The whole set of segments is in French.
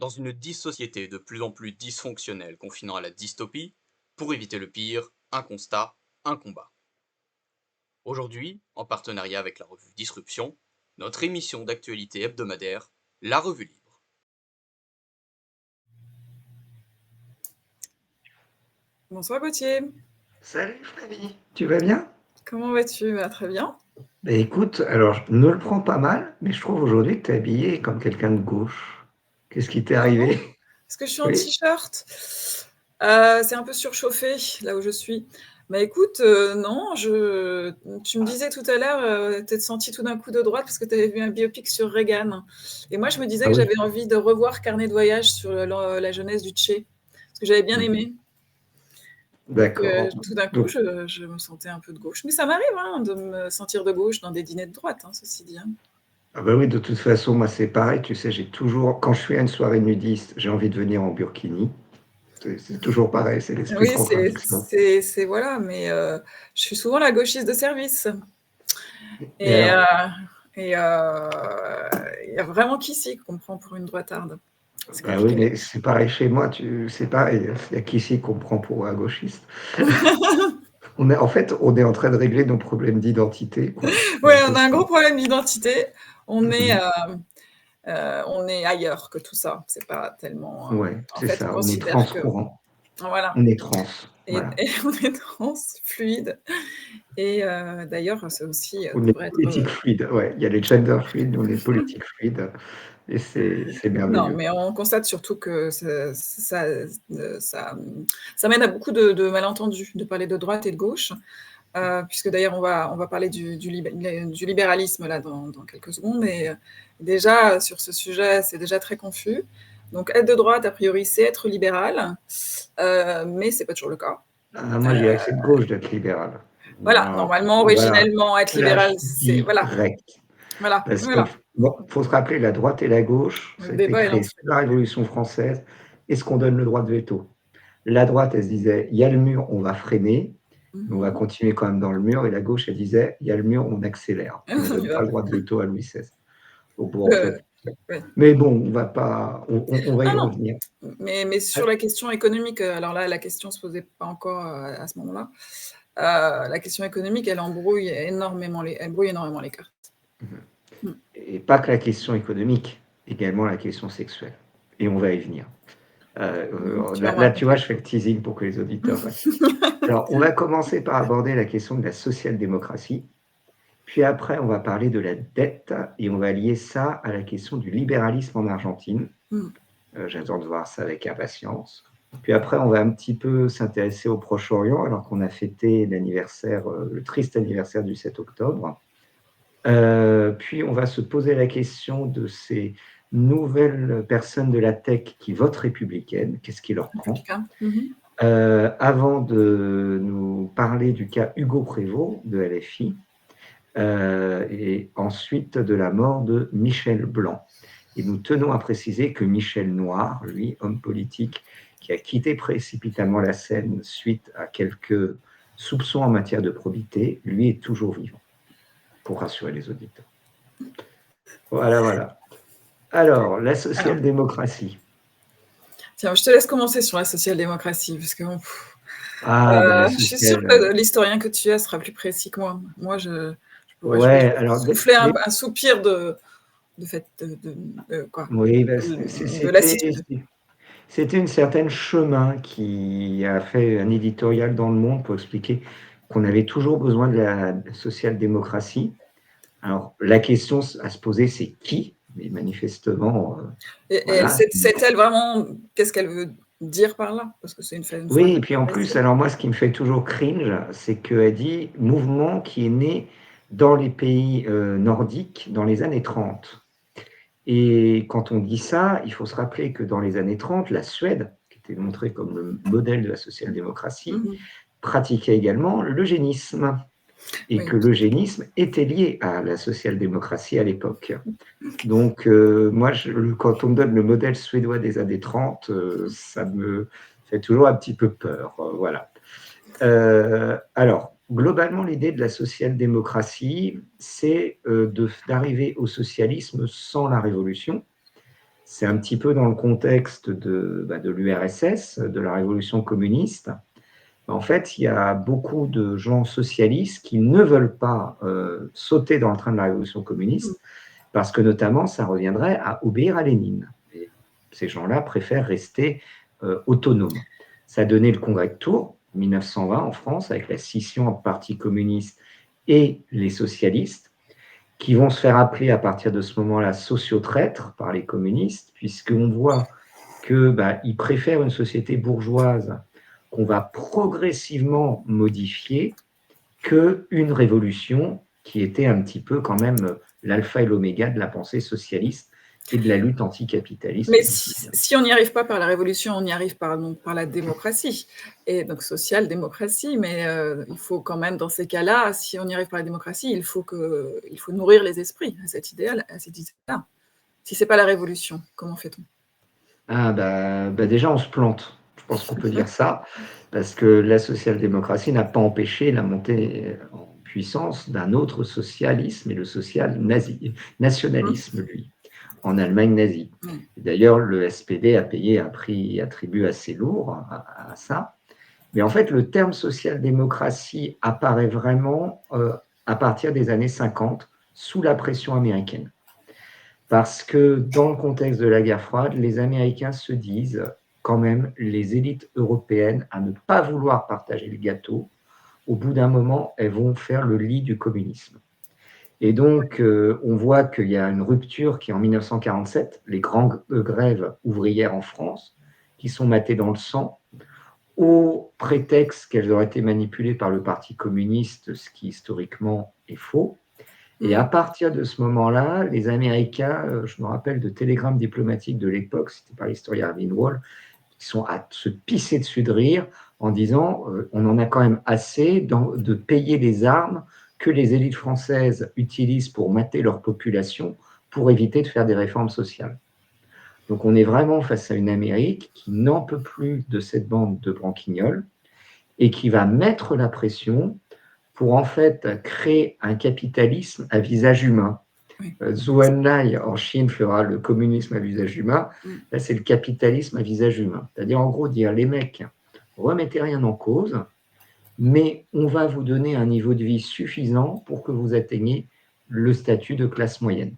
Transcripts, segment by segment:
Dans une société de plus en plus dysfonctionnelle confinant à la dystopie, pour éviter le pire, un constat, un combat. Aujourd'hui, en partenariat avec la revue Disruption, notre émission d'actualité hebdomadaire, La Revue Libre. Bonsoir Gauthier, Salut Flavie, tu vas bien? comment vas-tu? Très bien. Écoute, alors je ne le prends pas mal, mais je trouve aujourd'hui que tu es habillé comme quelqu'un de gauche. Qu'est-ce qui t'est Ah bon? arrivé? Est-ce que je suis en Oui. t-shirt? C'est un peu surchauffé là où je suis. Mais écoute, non, tu me disais tout à l'heure, tu t'es senti tout d'un coup de droite parce que tu avais vu un biopic sur Reagan. Et moi, je me disais Ah que oui, j'avais envie de revoir Carnet de voyage sur la jeunesse du Tché, parce que j'avais bien mhm, aimé. Donc, d'accord. tout d'un coup, Donc, je me sentais un peu de gauche. Mais ça m'arrive hein, de me sentir de gauche dans des dîners de droite, hein, ceci dit, hein. ah bah oui, de toute façon, moi c'est pareil, tu sais, j'ai toujours, quand je suis à une soirée nudiste, j'ai envie de venir en burkini. C'est toujours pareil, c'est l'esprit de Oui, contradiction. voilà, mais je suis souvent la gauchiste de service. Et Et alors, il y a vraiment qui s'y comprend pour une droitarde. C'est bah oui, compliqué. mais c'est pareil chez moi, c'est pareil, il y a qui ici comprend pour un gauchiste. En fait, on est en train de régler nos problèmes d'identité, quoi. C'est un Ouais, peu on a un ça. gros problème d'identité. On est, Mhm. on est ailleurs que tout ça. C'est pas tellement. Ouais, En c'est fait, on ça, on est considère que. transcourant, Voilà. on est trans, Et, voilà. et on est trans, fluide. Et d'ailleurs, c'est aussi On est devrait être. politique fluide, ouais, il y a les gender fluides, nous on est politique fluide, et c'est Non, merveilleux. mais on constate surtout que ça mène à beaucoup de malentendus de parler de droite et de gauche, puisque d'ailleurs on va parler du libéralisme là dans quelques secondes. Et déjà sur ce sujet, c'est déjà très confus. Donc être de droite, a priori, c'est être libéral, mais c'est pas toujours le cas. Moi je dirais que c'est de gauche d'être libéral. Voilà, Alors, normalement, voilà, originellement, être là libéral, je c'est voilà, direct, voilà, parce que, voilà. bon, faut se rappeler, la droite et la gauche, Le ça a été débat est créé lancé. sous la Révolution française, est-ce qu'on donne le droit de veto? La droite, elle se disait, il y a le mur, on va freiner, mais on va Mhm. continuer quand même dans le mur, et la gauche, elle disait, il y a le mur, on accélère, et on donne pas le droit de veto à Louis XVI. Donc bon, en Euh, fait, ouais. mais bon, on va pas, on va Ah y non, revenir. mais sur Ah, la question économique, alors là, la question se posait pas encore à ce moment-là. La question économique, elle brouille énormément les cartes. Mm. et pas que la question économique, également la question sexuelle. Et on va y venir. Tu vas Là, me là, tu vois, raconter. je fais le teasing pour que les auditeurs restent. Alors, on va commencer par aborder la question de la social-démocratie. Puis après, on va parler de la dette et on va lier ça à la question du libéralisme en Argentine. Mm. J'attends de voir ça avec impatience. Puis après, on va un petit peu s'intéresser au Proche-Orient, alors qu'on a fêté l'anniversaire, le triste anniversaire du 7 octobre. Puis on va se poser la question de ces nouvelles personnes de la tech qui votent républicaine, qu'est-ce qui leur prend? Républicain. Mhm. Avant de nous parler du cas Hugo Prévost de LFI, et ensuite de la mort de Michel Blanc. Et nous tenons à préciser que Michel Noir, lui, homme politique qui a quitté précipitamment la scène suite à quelques soupçons en matière de probité, lui est toujours vivant, pour rassurer les auditeurs. Voilà, voilà. Alors, la Alors, social-démocratie. tiens, je te laisse commencer sur la social-démocratie, parce que bon, Ah, ben la je suis sûre sociale. que l'historien que tu es sera plus précis que moi. Moi, je pourrais juste Ouais, alors, souffler un soupir de fait quoi, oui, ben, de lassitude. c'était une certaine Chemin qui a fait un éditorial dans Le Monde pour expliquer qu'on avait toujours besoin de la social-démocratie. Alors, la question à se poser, c'est qui? Mais manifestement, Et voilà. c'est-elle vraiment, qu'est-ce qu'elle veut dire par là? Parce que c'est une Oui, phrase et puis en plus, facile. alors moi, ce qui me fait toujours cringe, c'est qu'elle dit mouvement qui est né dans les pays nordiques dans les années 30. Et quand on dit ça, il faut se rappeler que dans les années 30, la Suède, qui était montrée comme le modèle de la social-démocratie, Mhm. pratiquait également l'eugénisme et Oui. que l'eugénisme était lié à la social-démocratie à l'époque. Donc, moi, quand on me donne le modèle suédois des années 30, ça me fait toujours un petit peu peur. Voilà. Alors, globalement, l'idée de la social-démocratie, c'est d'arriver au socialisme sans la révolution. c'est un petit peu dans le contexte de l'URSS, de la révolution communiste. En fait, il y a beaucoup de gens socialistes qui ne veulent pas sauter dans le train de la révolution communiste parce que notamment, ça reviendrait à obéir à Lénine. Et ces gens-là préfèrent rester autonomes. Ça a donné le congrès de Tours, 1920 en France, avec la scission entre le Parti communiste et les socialistes, qui vont se faire appeler à partir de ce moment-là sociotraîtres par les communistes, puisqu'on voit qu'ils préfèrent une société bourgeoise qu'on va progressivement modifier qu'une révolution qui était un petit peu quand même l'alpha et l'oméga de la pensée socialiste et de la lutte anticapitaliste. Mais si on n'y arrive pas par la révolution, on y arrive par la démocratie, et donc social-démocratie, mais il faut quand même, dans ces cas-là, si on y arrive par la démocratie, il faut nourrir les esprits à cet idéal, à cette idée-là. Si ce n'est pas la révolution, comment fait-on? Déjà, on se plante. Je pense qu'on peut dire ça, parce que la social-démocratie n'a pas empêché la montée en puissance d'un autre socialisme, et le nationalisme, lui, en Allemagne nazie. D'ailleurs, le SPD a payé un prix attribut assez lourd à ça. Mais en fait, le terme social-démocratie apparaît vraiment à partir des années 50, sous la pression américaine. Parce que dans le contexte de la guerre froide, les Américains se disent quand même, les élites européennes, à ne pas vouloir partager le gâteau, au bout d'un moment, elles vont faire le lit du communisme. Et donc, on voit qu'il y a une rupture qui est en 1947, les grandes grèves ouvrières en France, qui sont matées dans le sang, au prétexte qu'elles auraient été manipulées par le Parti communiste, ce qui historiquement est faux. Et à partir de ce moment-là, les Américains, je me rappelle de télégrammes diplomatiques de l'époque, c'était par l'historien Irving Wall, qui sont à se pisser dessus de rire en disant on en a quand même assez de payer les armes que les élites françaises utilisent pour mater leur population pour éviter de faire des réformes sociales. Donc on est vraiment face à une Amérique qui n'en peut plus de cette bande de branquignols et qui va mettre la pression pour en fait créer un capitalisme à visage humain. Zhou Enlai en Chine fera le communisme à visage humain. Là, c'est le capitalisme à visage humain. C'est-à-dire, en gros, dire les mecs, remettez rien en cause, mais on va vous donner un niveau de vie suffisant pour que vous atteigniez le statut de classe moyenne.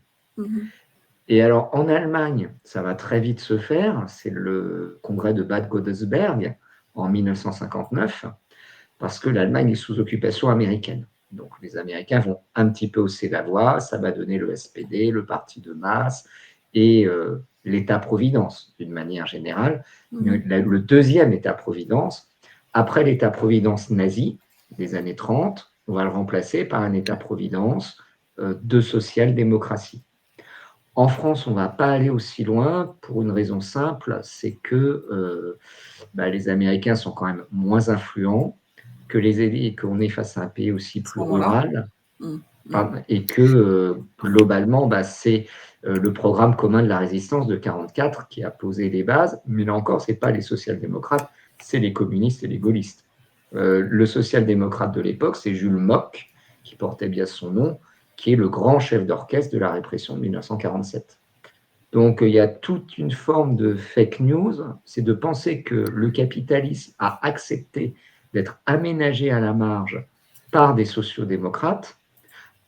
Et alors, en Allemagne, ça va très vite se faire. C'est le congrès de Bad Godesberg en 1959, parce que l'Allemagne est sous occupation américaine. Donc les Américains vont un petit peu hausser la voix, ça va donner le SPD, le parti de masse et l'État-providence d'une manière générale. Le deuxième État-providence, après l'État-providence nazi des années 30, on va le remplacer par un État-providence de social-démocratie. En France, on ne va pas aller aussi loin pour une raison simple, c'est que les Américains sont quand même moins influents, que les élites, qu'on est face à un pays aussi plus rural, et que globalement, c'est le programme commun de la résistance de 1944 qui a posé les bases, mais là encore, ce n'est pas les social-démocrates, c'est les communistes et les gaullistes. Le social-démocrate de l'époque, c'est Jules Mock, qui portait bien son nom, qui est le grand chef d'orchestre de la répression de 1947. Donc, il y a toute une forme de fake news, c'est de penser que le capitalisme a accepté d'être aménagé à la marge par des sociodémocrates,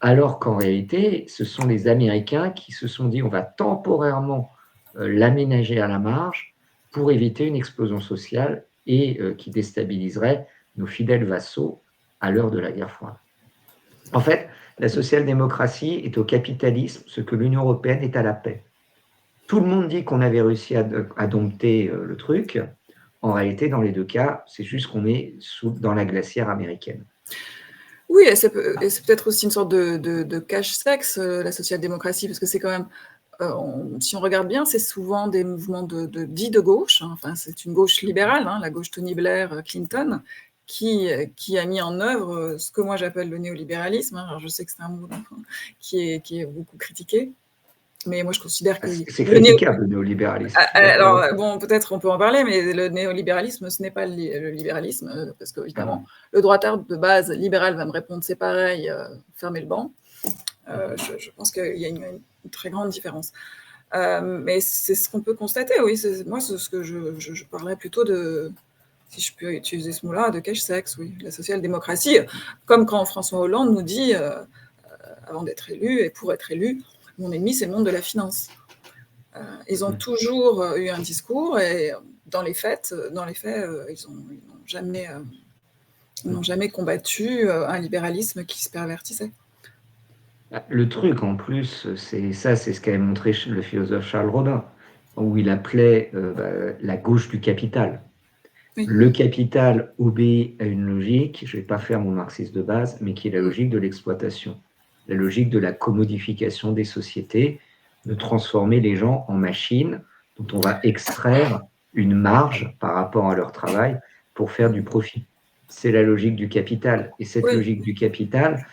alors qu'en réalité, ce sont les Américains qui se sont dit on va temporairement l'aménager à la marge pour éviter une explosion sociale et qui déstabiliserait nos fidèles vassaux à l'heure de la guerre froide. En fait, la social-démocratie est au capitalisme ce que l'Union européenne est à la paix. Tout le monde dit qu'on avait réussi à dompter le truc. En réalité, dans les deux cas, c'est juste qu'on est dans la glacière américaine. Oui, et c'est peut-être aussi une sorte de cache-sexe, la social-démocratie, parce que c'est quand même, si on regarde bien, c'est souvent des mouvements dits de gauche, hein, enfin, c'est une gauche libérale, hein, la gauche Tony Blair, Clinton, qui a mis en œuvre ce que moi j'appelle le néolibéralisme. Hein. Alors je sais que c'est un mot qui est beaucoup critiqué, mais moi je considère que... C'est critiquable, le néolibéralisme. Alors, bon, peut-être on peut en parler, mais le néolibéralisme, ce n'est pas le libéralisme, parce qu'évidemment, le droitard de base libéral va me répondre c'est pareil, fermez le banc. Je pense qu'il y a une très grande différence. Mais c'est ce qu'on peut constater, oui. Moi, c'est ce que je parlerais plutôt de, si je peux utiliser ce mot-là, de cache-sexe, oui. La social-démocratie, comme quand François Hollande nous dit, avant d'être élu et pour être élu, mon ennemi, c'est le monde de la finance. Ils ont toujours eu un discours et dans les faits, ils n'ont jamais combattu un libéralisme qui se pervertissait. Le truc en plus, c'est ce qu'avait montré le philosophe Charles Rodin, où il appelait la gauche du capital. Oui. Le capital obéit à une logique, je ne vais pas faire mon marxisme de base, mais qui est la logique de l'exploitation, la logique de la commodification des sociétés, de transformer les gens en machines dont on va extraire une marge par rapport à leur travail pour faire du profit. C'est la logique du capital. Et cette logique du capital,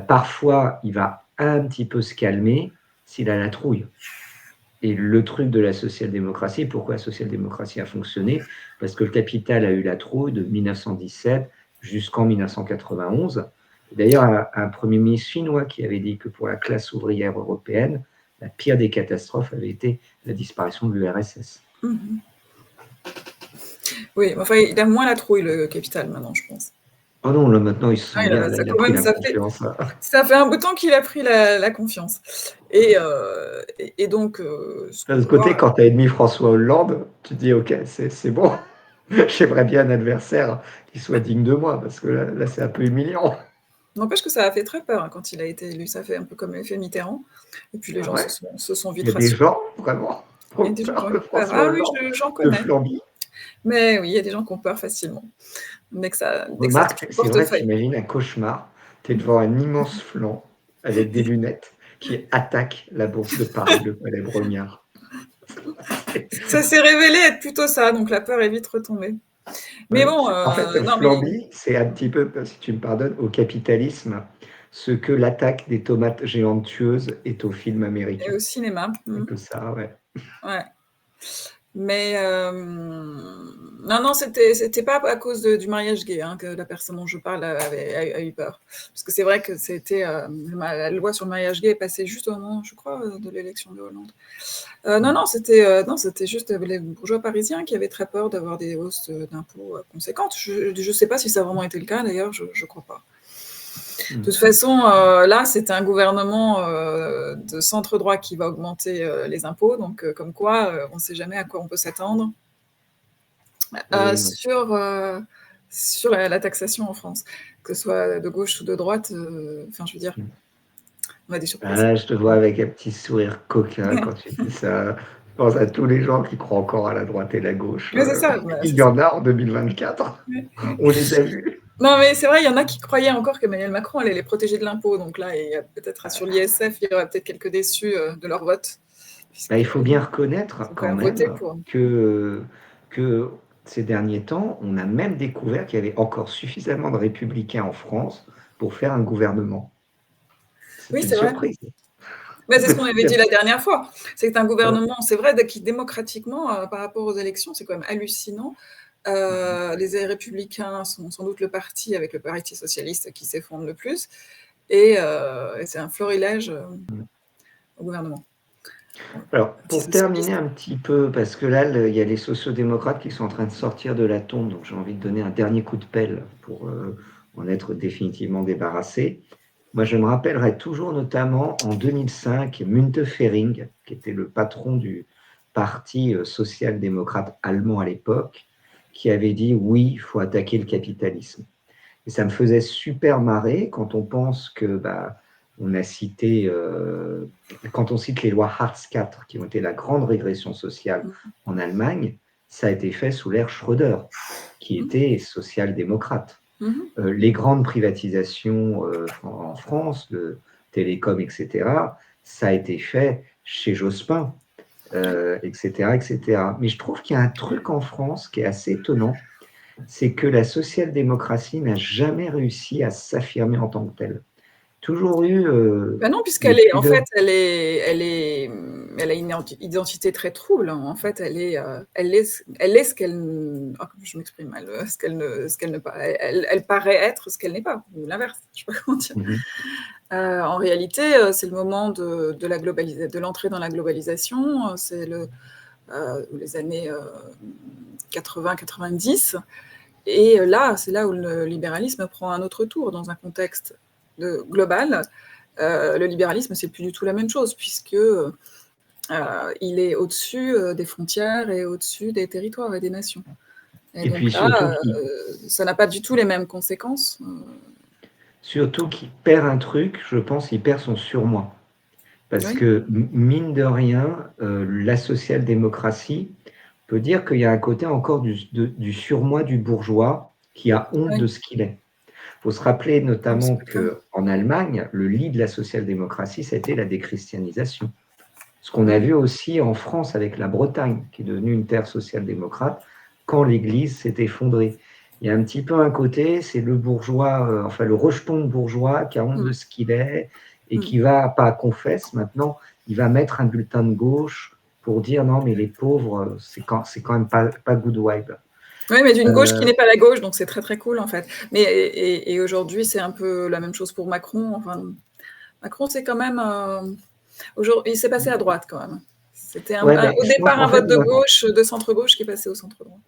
parfois, il va un petit peu se calmer s'il a la trouille. Et le truc de la social-démocratie, pourquoi la social-démocratie a fonctionné? Parce que le capital a eu la trouille de 1917 jusqu'en 1991. D'ailleurs, un premier ministre chinois qui avait dit que pour la classe ouvrière européenne, la pire des catastrophes avait été la disparition de l'URSS. Oui, enfin, il a moins la trouille, le capital, maintenant, je pense. Oh non, là, maintenant, il se sent bien. Là, il a pris la confiance. Ça fait un bout de temps qu'il a pris la confiance. Et donc... de ce côté, quand tu as admis François Hollande, tu te dis, OK, c'est bon. J'aimerais bien un adversaire qui soit digne de moi, parce que là c'est un peu humiliant. N'empêche que ça a fait très peur quand il a été élu. Ça fait un peu comme l'effet Mitterrand. Et puis les gens se sont vite rassurés. Il y a des gens, vraiment, il y a des gens qui ont peur. Ah oui, j'en connais. Mais oui, il y a des gens qui ont peur facilement. Marc, c'est vrai, t'imagines un cauchemar. Tu es devant un immense flanc avec des lunettes qui attaque la bourse de Paris, le palais Brongniart. Ça s'est révélé être plutôt ça, donc la peur est vite retombée. Mais bon... En fait, le flambi, c'est un petit peu, si tu me pardonnes, au capitalisme, ce que l'attaque des tomates géantes tueuses est au film américain. Et au cinéma. Un peu ça, ouais. Ouais. Mais non, c'était pas à cause du mariage gay que la personne dont je parle a eu peur. Parce que c'est vrai que c'était la loi sur le mariage gay est passée juste au moment, je crois, de l'élection de Hollande. Non, c'était juste les bourgeois parisiens qui avaient très peur d'avoir des hausses d'impôts conséquentes. Je sais pas si ça a vraiment été le cas, d'ailleurs, je crois pas. De toute façon, là, c'est un gouvernement de centre-droit qui va augmenter les impôts, donc comme quoi, on ne sait jamais à quoi on peut s'attendre sur la taxation en France, que ce soit de gauche ou de droite. Enfin, je veux dire, on a des surprises. Je te vois avec un petit sourire coquin quand tu dis ça. Je pense à tous les gens qui croient encore à la droite et la gauche. Mais c'est ça. Il y en a en 2024. On les a vus. Non, mais c'est vrai, il y en a qui croyaient encore qu'Emmanuel Macron allait les protéger de l'impôt. Donc là, il y a peut-être sur l'ISF, il y aura peut-être quelques déçus de leur vote. Il faut bien reconnaître quand même que ces derniers temps, on a même découvert qu'il y avait encore suffisamment de républicains en France pour faire un gouvernement. Oui, c'est vrai. Mais c'est ce qu'on avait dit la dernière fois. C'est un gouvernement, c'est vrai, qui démocratiquement, par rapport aux élections, c'est quand même hallucinant. Les Républicains sont sans doute le parti avec le Parti socialiste qui s'effondre le plus. Et c'est un florilège au gouvernement. Alors, pour terminer un petit peu, parce que là, il y a les sociodémocrates qui sont en train de sortir de la tombe, donc j'ai envie de donner un dernier coup de pelle pour en être définitivement débarrassé. Moi, je me rappellerai toujours notamment en 2005, Müntefering, qui était le patron du parti social-démocrate allemand à l'époque, qui avait dit « oui, il faut attaquer le capitalisme ». Et ça me faisait super marrer quand on pense que... on a cité, quand on cite les lois Hartz IV, qui ont été la grande régression sociale en Allemagne, ça a été fait sous l'ère Schröder, qui était social-démocrate. Les grandes privatisations en France, de télécom, etc., ça a été fait chez Jospin, etc., etc. Mais je trouve qu'il y a un truc en France qui est assez étonnant, c'est que la social-démocratie n'a jamais réussi à s'affirmer en tant que telle. Toujours eu. Non, puisqu'elle est, en fait, elle a une identité très trouble. En fait, elle est ce qu'elle. Je m'exprime mal. Ce qu'elle ne pas. Elle paraît être ce qu'elle n'est pas, ou l'inverse. Je sais pas comment dire. En réalité, c'est le moment de l'entrée dans la globalisation, c'est les années 80-90. Et là, c'est là où le libéralisme prend un autre tour dans un contexte global. Le libéralisme, c'est plus du tout la même chose, puisque il est au-dessus des frontières et au-dessus des territoires et des nations. Et donc puis surtout là, ça n'a pas du tout les mêmes conséquences. surtout qu'il perd un truc, je pense, il perd son surmoi. Parce Oui, que, mine de rien, la social-démocratie peut dire qu'il y a un côté encore du surmoi du bourgeois qui a honte de oui, ce qu'il est. Il faut se rappeler notamment absolument. qu'en Allemagne, le lit de la social-démocratie, ça a été la déchristianisation. Ce qu'on a Mm. vu aussi en France avec la Bretagne, qui est devenue une terre social-démocrate, quand l'Église s'est effondrée. Il y a un petit peu un côté, c'est le bourgeois, enfin le rejeton de bourgeois qui a honte de Mm. ce qu'il est et Mm. qui va, pas confesse maintenant, il va mettre un bulletin de gauche pour dire non, mais les pauvres, c'est quand même pas good vibe. Oui, mais d'une gauche qui Euh, n'est pas la gauche, donc c'est très très cool en fait. Mais et aujourd'hui, c'est un peu la même chose pour Macron. Enfin, Macron, c'est quand même il s'est passé à droite quand même. C'était ouais, mais au je pense départ qu'en un fait, vote de gauche, de centre-gauche, qui est passé au centre-droit.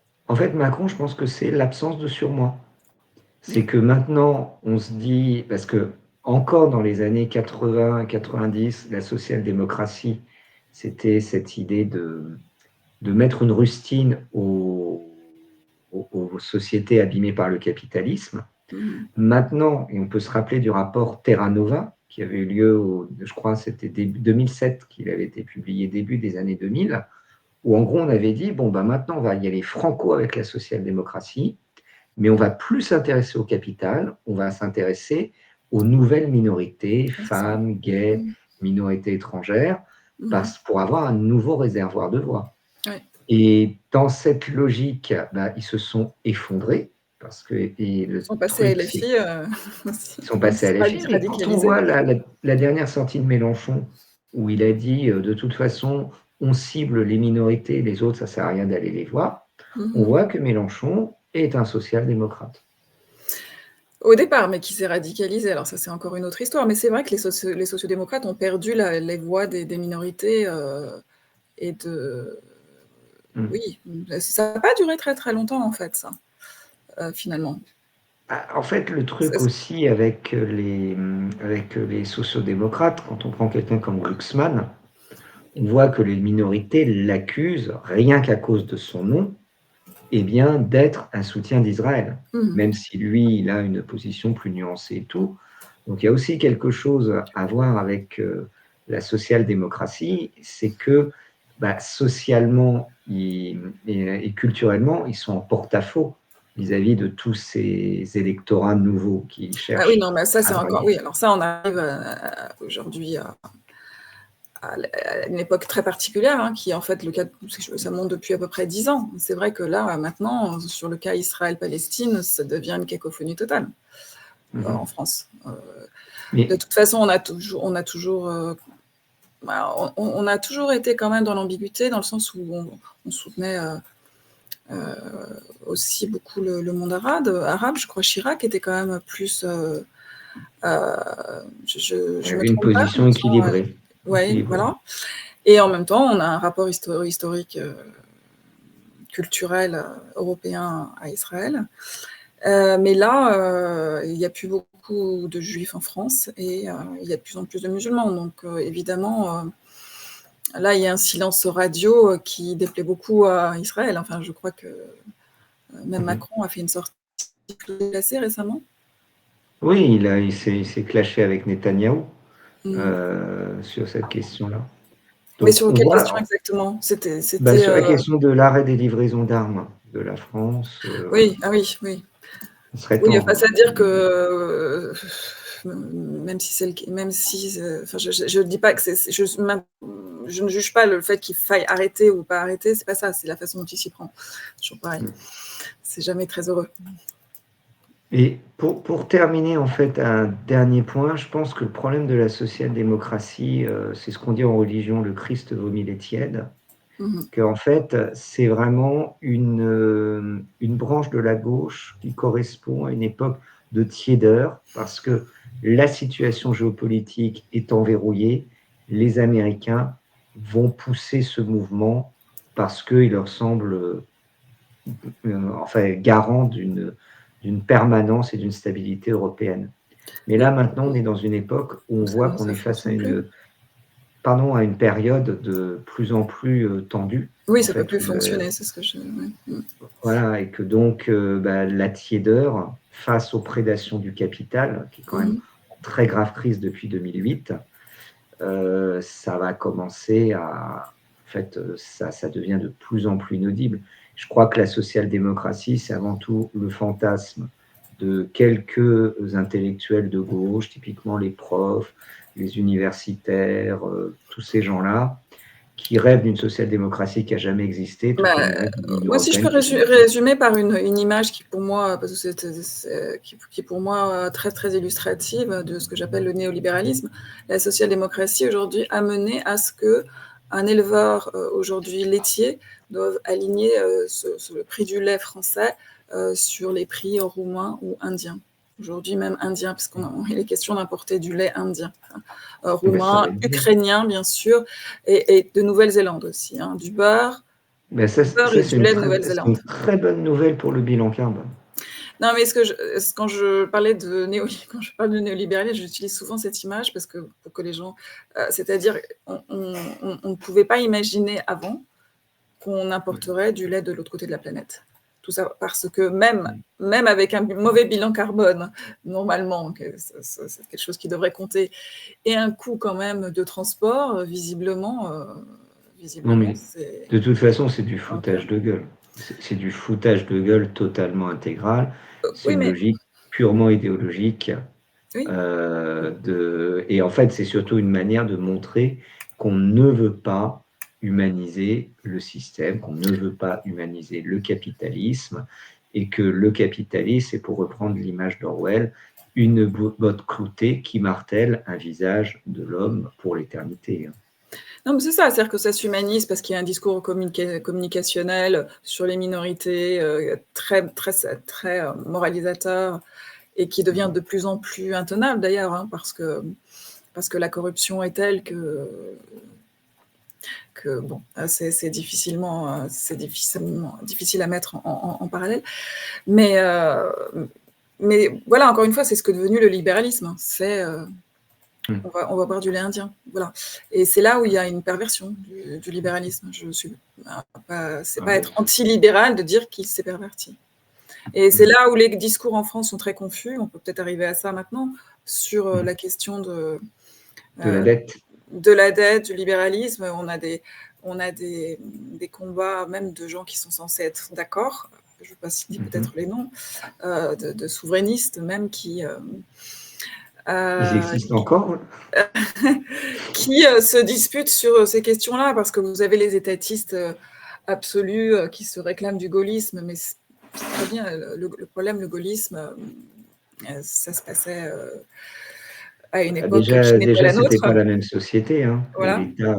Macron, je pense que c'est l'absence de surmoi. C'est Oui. que maintenant, on se dit, parce que encore dans les années 80-90, la social-démocratie, c'était cette idée de mettre une rustine aux sociétés abîmées par le capitalisme. Mhm. Maintenant, et on peut se rappeler du rapport Terra Nova, qui avait eu lieu, je crois, c'était début 2007, qu'il avait été publié début des années 2000, où en gros, on avait dit, bon, ben maintenant, on va y aller franco avec la social-démocratie, mais on va plus s'intéresser au capital, on va s'intéresser aux nouvelles minorités, C'est ça. femmes, gays, Mhm. minorités étrangères, Mhm. pour avoir un nouveau réservoir de voix. Ouais. Et dans cette logique, ils se sont effondrés, parce que et Ils le sont passés à truc, c'est LFI aussi. qu'ils sont passés à LFI, mais quand on Radicalisés. voit la dernière sortie de Mélenchon, où il a dit, de toute façon, on cible les minorités, les autres, ça ne sert à rien d'aller les voir, on Mhm. voit que Mélenchon est un social-démocrate. Au départ, mais qui s'est radicalisé. Alors ça, c'est encore une autre histoire. Mais c'est vrai que les sociodémocrates ont perdu les voix des minorités et de... Mm. Oui, ça n'a pas duré très très longtemps en fait, ça, finalement. En fait, le truc aussi avec les sociodémocrates, quand on prend quelqu'un comme Glucksmann, on voit que les minorités l'accusent, rien qu'à cause de son nom, eh bien, d'être un soutien d'Israël, Mhm. même si lui, il a une position plus nuancée et tout. Donc, il y a aussi quelque chose à voir avec la social-démocratie, c'est que socialement et culturellement, ils sont en porte-à-faux vis-à-vis de tous ces électorats nouveaux qui Ah oui, cherchent non, mais ça, à c'est encore... draguer. Oui, alors ça, on arrive aujourd'hui à une époque très particulière, hein, qui en fait, ça monte depuis à peu près 10 ans. C'est vrai que là, maintenant, sur le cas Israël-Palestine, ça devient une cacophonie totale en France. Mais De toute façon, on a toujours été quand même dans l'ambiguïté, dans le sens où on soutenait aussi beaucoup le monde arabe. Je crois Chirac était quand même plus... il je me avait une trompe pas, il me position semble, équilibrée. ouais, voilà. Et en même temps, on a un rapport historique culturel européen à Israël. Mais là, il n'y a plus beaucoup de juifs en France et il y a de plus en plus de musulmans. Donc évidemment, là, il y a un silence radio qui déplaît beaucoup à Israël. Enfin, je crois que même Macron a fait une sortie assez récemment. Oui, il s'est clashé avec Netanyahou Mm. sur cette question-là. Mais Donc, sur on quelle question voit, exactement? C'était sur la question de l'arrêt des livraisons d'armes de la France, oui, ah oui, oui. il serait Oui, temps. enfin, Hein. c'est-à-dire que même si enfin, je dis pas que je ne juge pas le fait qu'il faille arrêter ou pas arrêter, c'est pas ça, c'est la façon dont il s'y prend. C'est toujours pareil. C'est jamais très heureux. Et pour terminer, en fait, un dernier point, je pense que le problème de la social-démocratie, c'est ce qu'on dit en religion, le Christ vomit les tièdes, Mhm. qu'en fait, c'est vraiment une branche de la gauche qui correspond à une époque de tiédeur, parce que la situation géopolitique étant verrouillée, les Américains vont pousser ce mouvement parce qu'il leur semble enfin, garant d'une permanence et d'une stabilité européenne. Mais là, maintenant, on est dans une époque où on voit qu'on est face à à une période de plus en plus tendue. Oui, ça ne peut plus fonctionner, c'est ce que je... Ouais. Voilà, et que donc la tiédeur, face aux prédations du capital, qui est quand même en très grave crise depuis 2008, ça va commencer à... En fait, ça devient de plus en plus inaudible. Je crois que la social-démocratie, c'est avant tout le fantasme de quelques intellectuels de gauche, typiquement les profs, les universitaires, tous ces gens-là, qui rêvent d'une social-démocratie qui n'a jamais existé, tout comme ils rêvent d'une Union moi, si je peux résumer par une image qui, pour moi, parce que qui pour moi très, très illustrative de ce que j'appelle le néolibéralisme, la social-démocratie aujourd'hui a mené à ce qu'un éleveur aujourd'hui laitier doive aligner le prix du lait français sur les prix roumains ou indiens. Aujourd'hui même indien, parce qu'il est question d'importer du lait indien, roumain, ukrainien bien sûr, et de Nouvelle-Zélande aussi, du beurre. Mais ça, c'est une très bonne nouvelle pour le bilan carbone. Non, mais quand je parle de néolibéralisme, j'utilise souvent cette image parce que pour que les gens, c'est-à-dire, on ne pouvait pas imaginer avant qu'on importerait du lait de l'autre côté de la planète. Tout ça parce que même avec un mauvais bilan carbone, normalement, c'est quelque chose qui devrait compter, et un coût quand même de transport, visiblement, non, mais de toute façon, c'est du foutage de gueule. C'est du foutage de gueule totalement intégral. C'est une logique purement idéologique. Oui. Et en fait, c'est surtout une manière de montrer qu'on ne veut pas humaniser le système, qu'on ne veut pas humaniser le capitalisme, et que le capitalisme, c'est, pour reprendre l'image d'Orwell, une botte cloutée qui martèle un visage de l'homme pour l'éternité. Non, mais c'est ça, c'est-à-dire que ça s'humanise parce qu'il y a un discours communicationnel sur les minorités très, très, très moralisateur et qui devient de plus en plus intenable d'ailleurs, parce que la corruption est telle que bon, c'est difficile à mettre en parallèle. Mais voilà, encore une fois, c'est ce que est devenu le libéralisme. C'est on va boire du lait indien, voilà. Et c'est là où il y a une perversion du libéralisme. C'est pas être anti-libéral de dire qu'il s'est perverti. Et c'est là où les discours en France sont très confus. On peut peut-être arriver à ça maintenant sur la question de la dette. De la dette, du libéralisme. On a des combats même de gens qui sont censés être d'accord. Je ne vais pas citer peut-être les noms, de souverainistes même qui... Ils existent encore qui se disputent sur ces questions-là, parce que vous avez les étatistes absolus qui se réclament du gaullisme, mais c'est très bien, le problème, le gaullisme, ça se passait à une époque qui n'est pas la nôtre. C'était pas la même société, Voilà. L'État,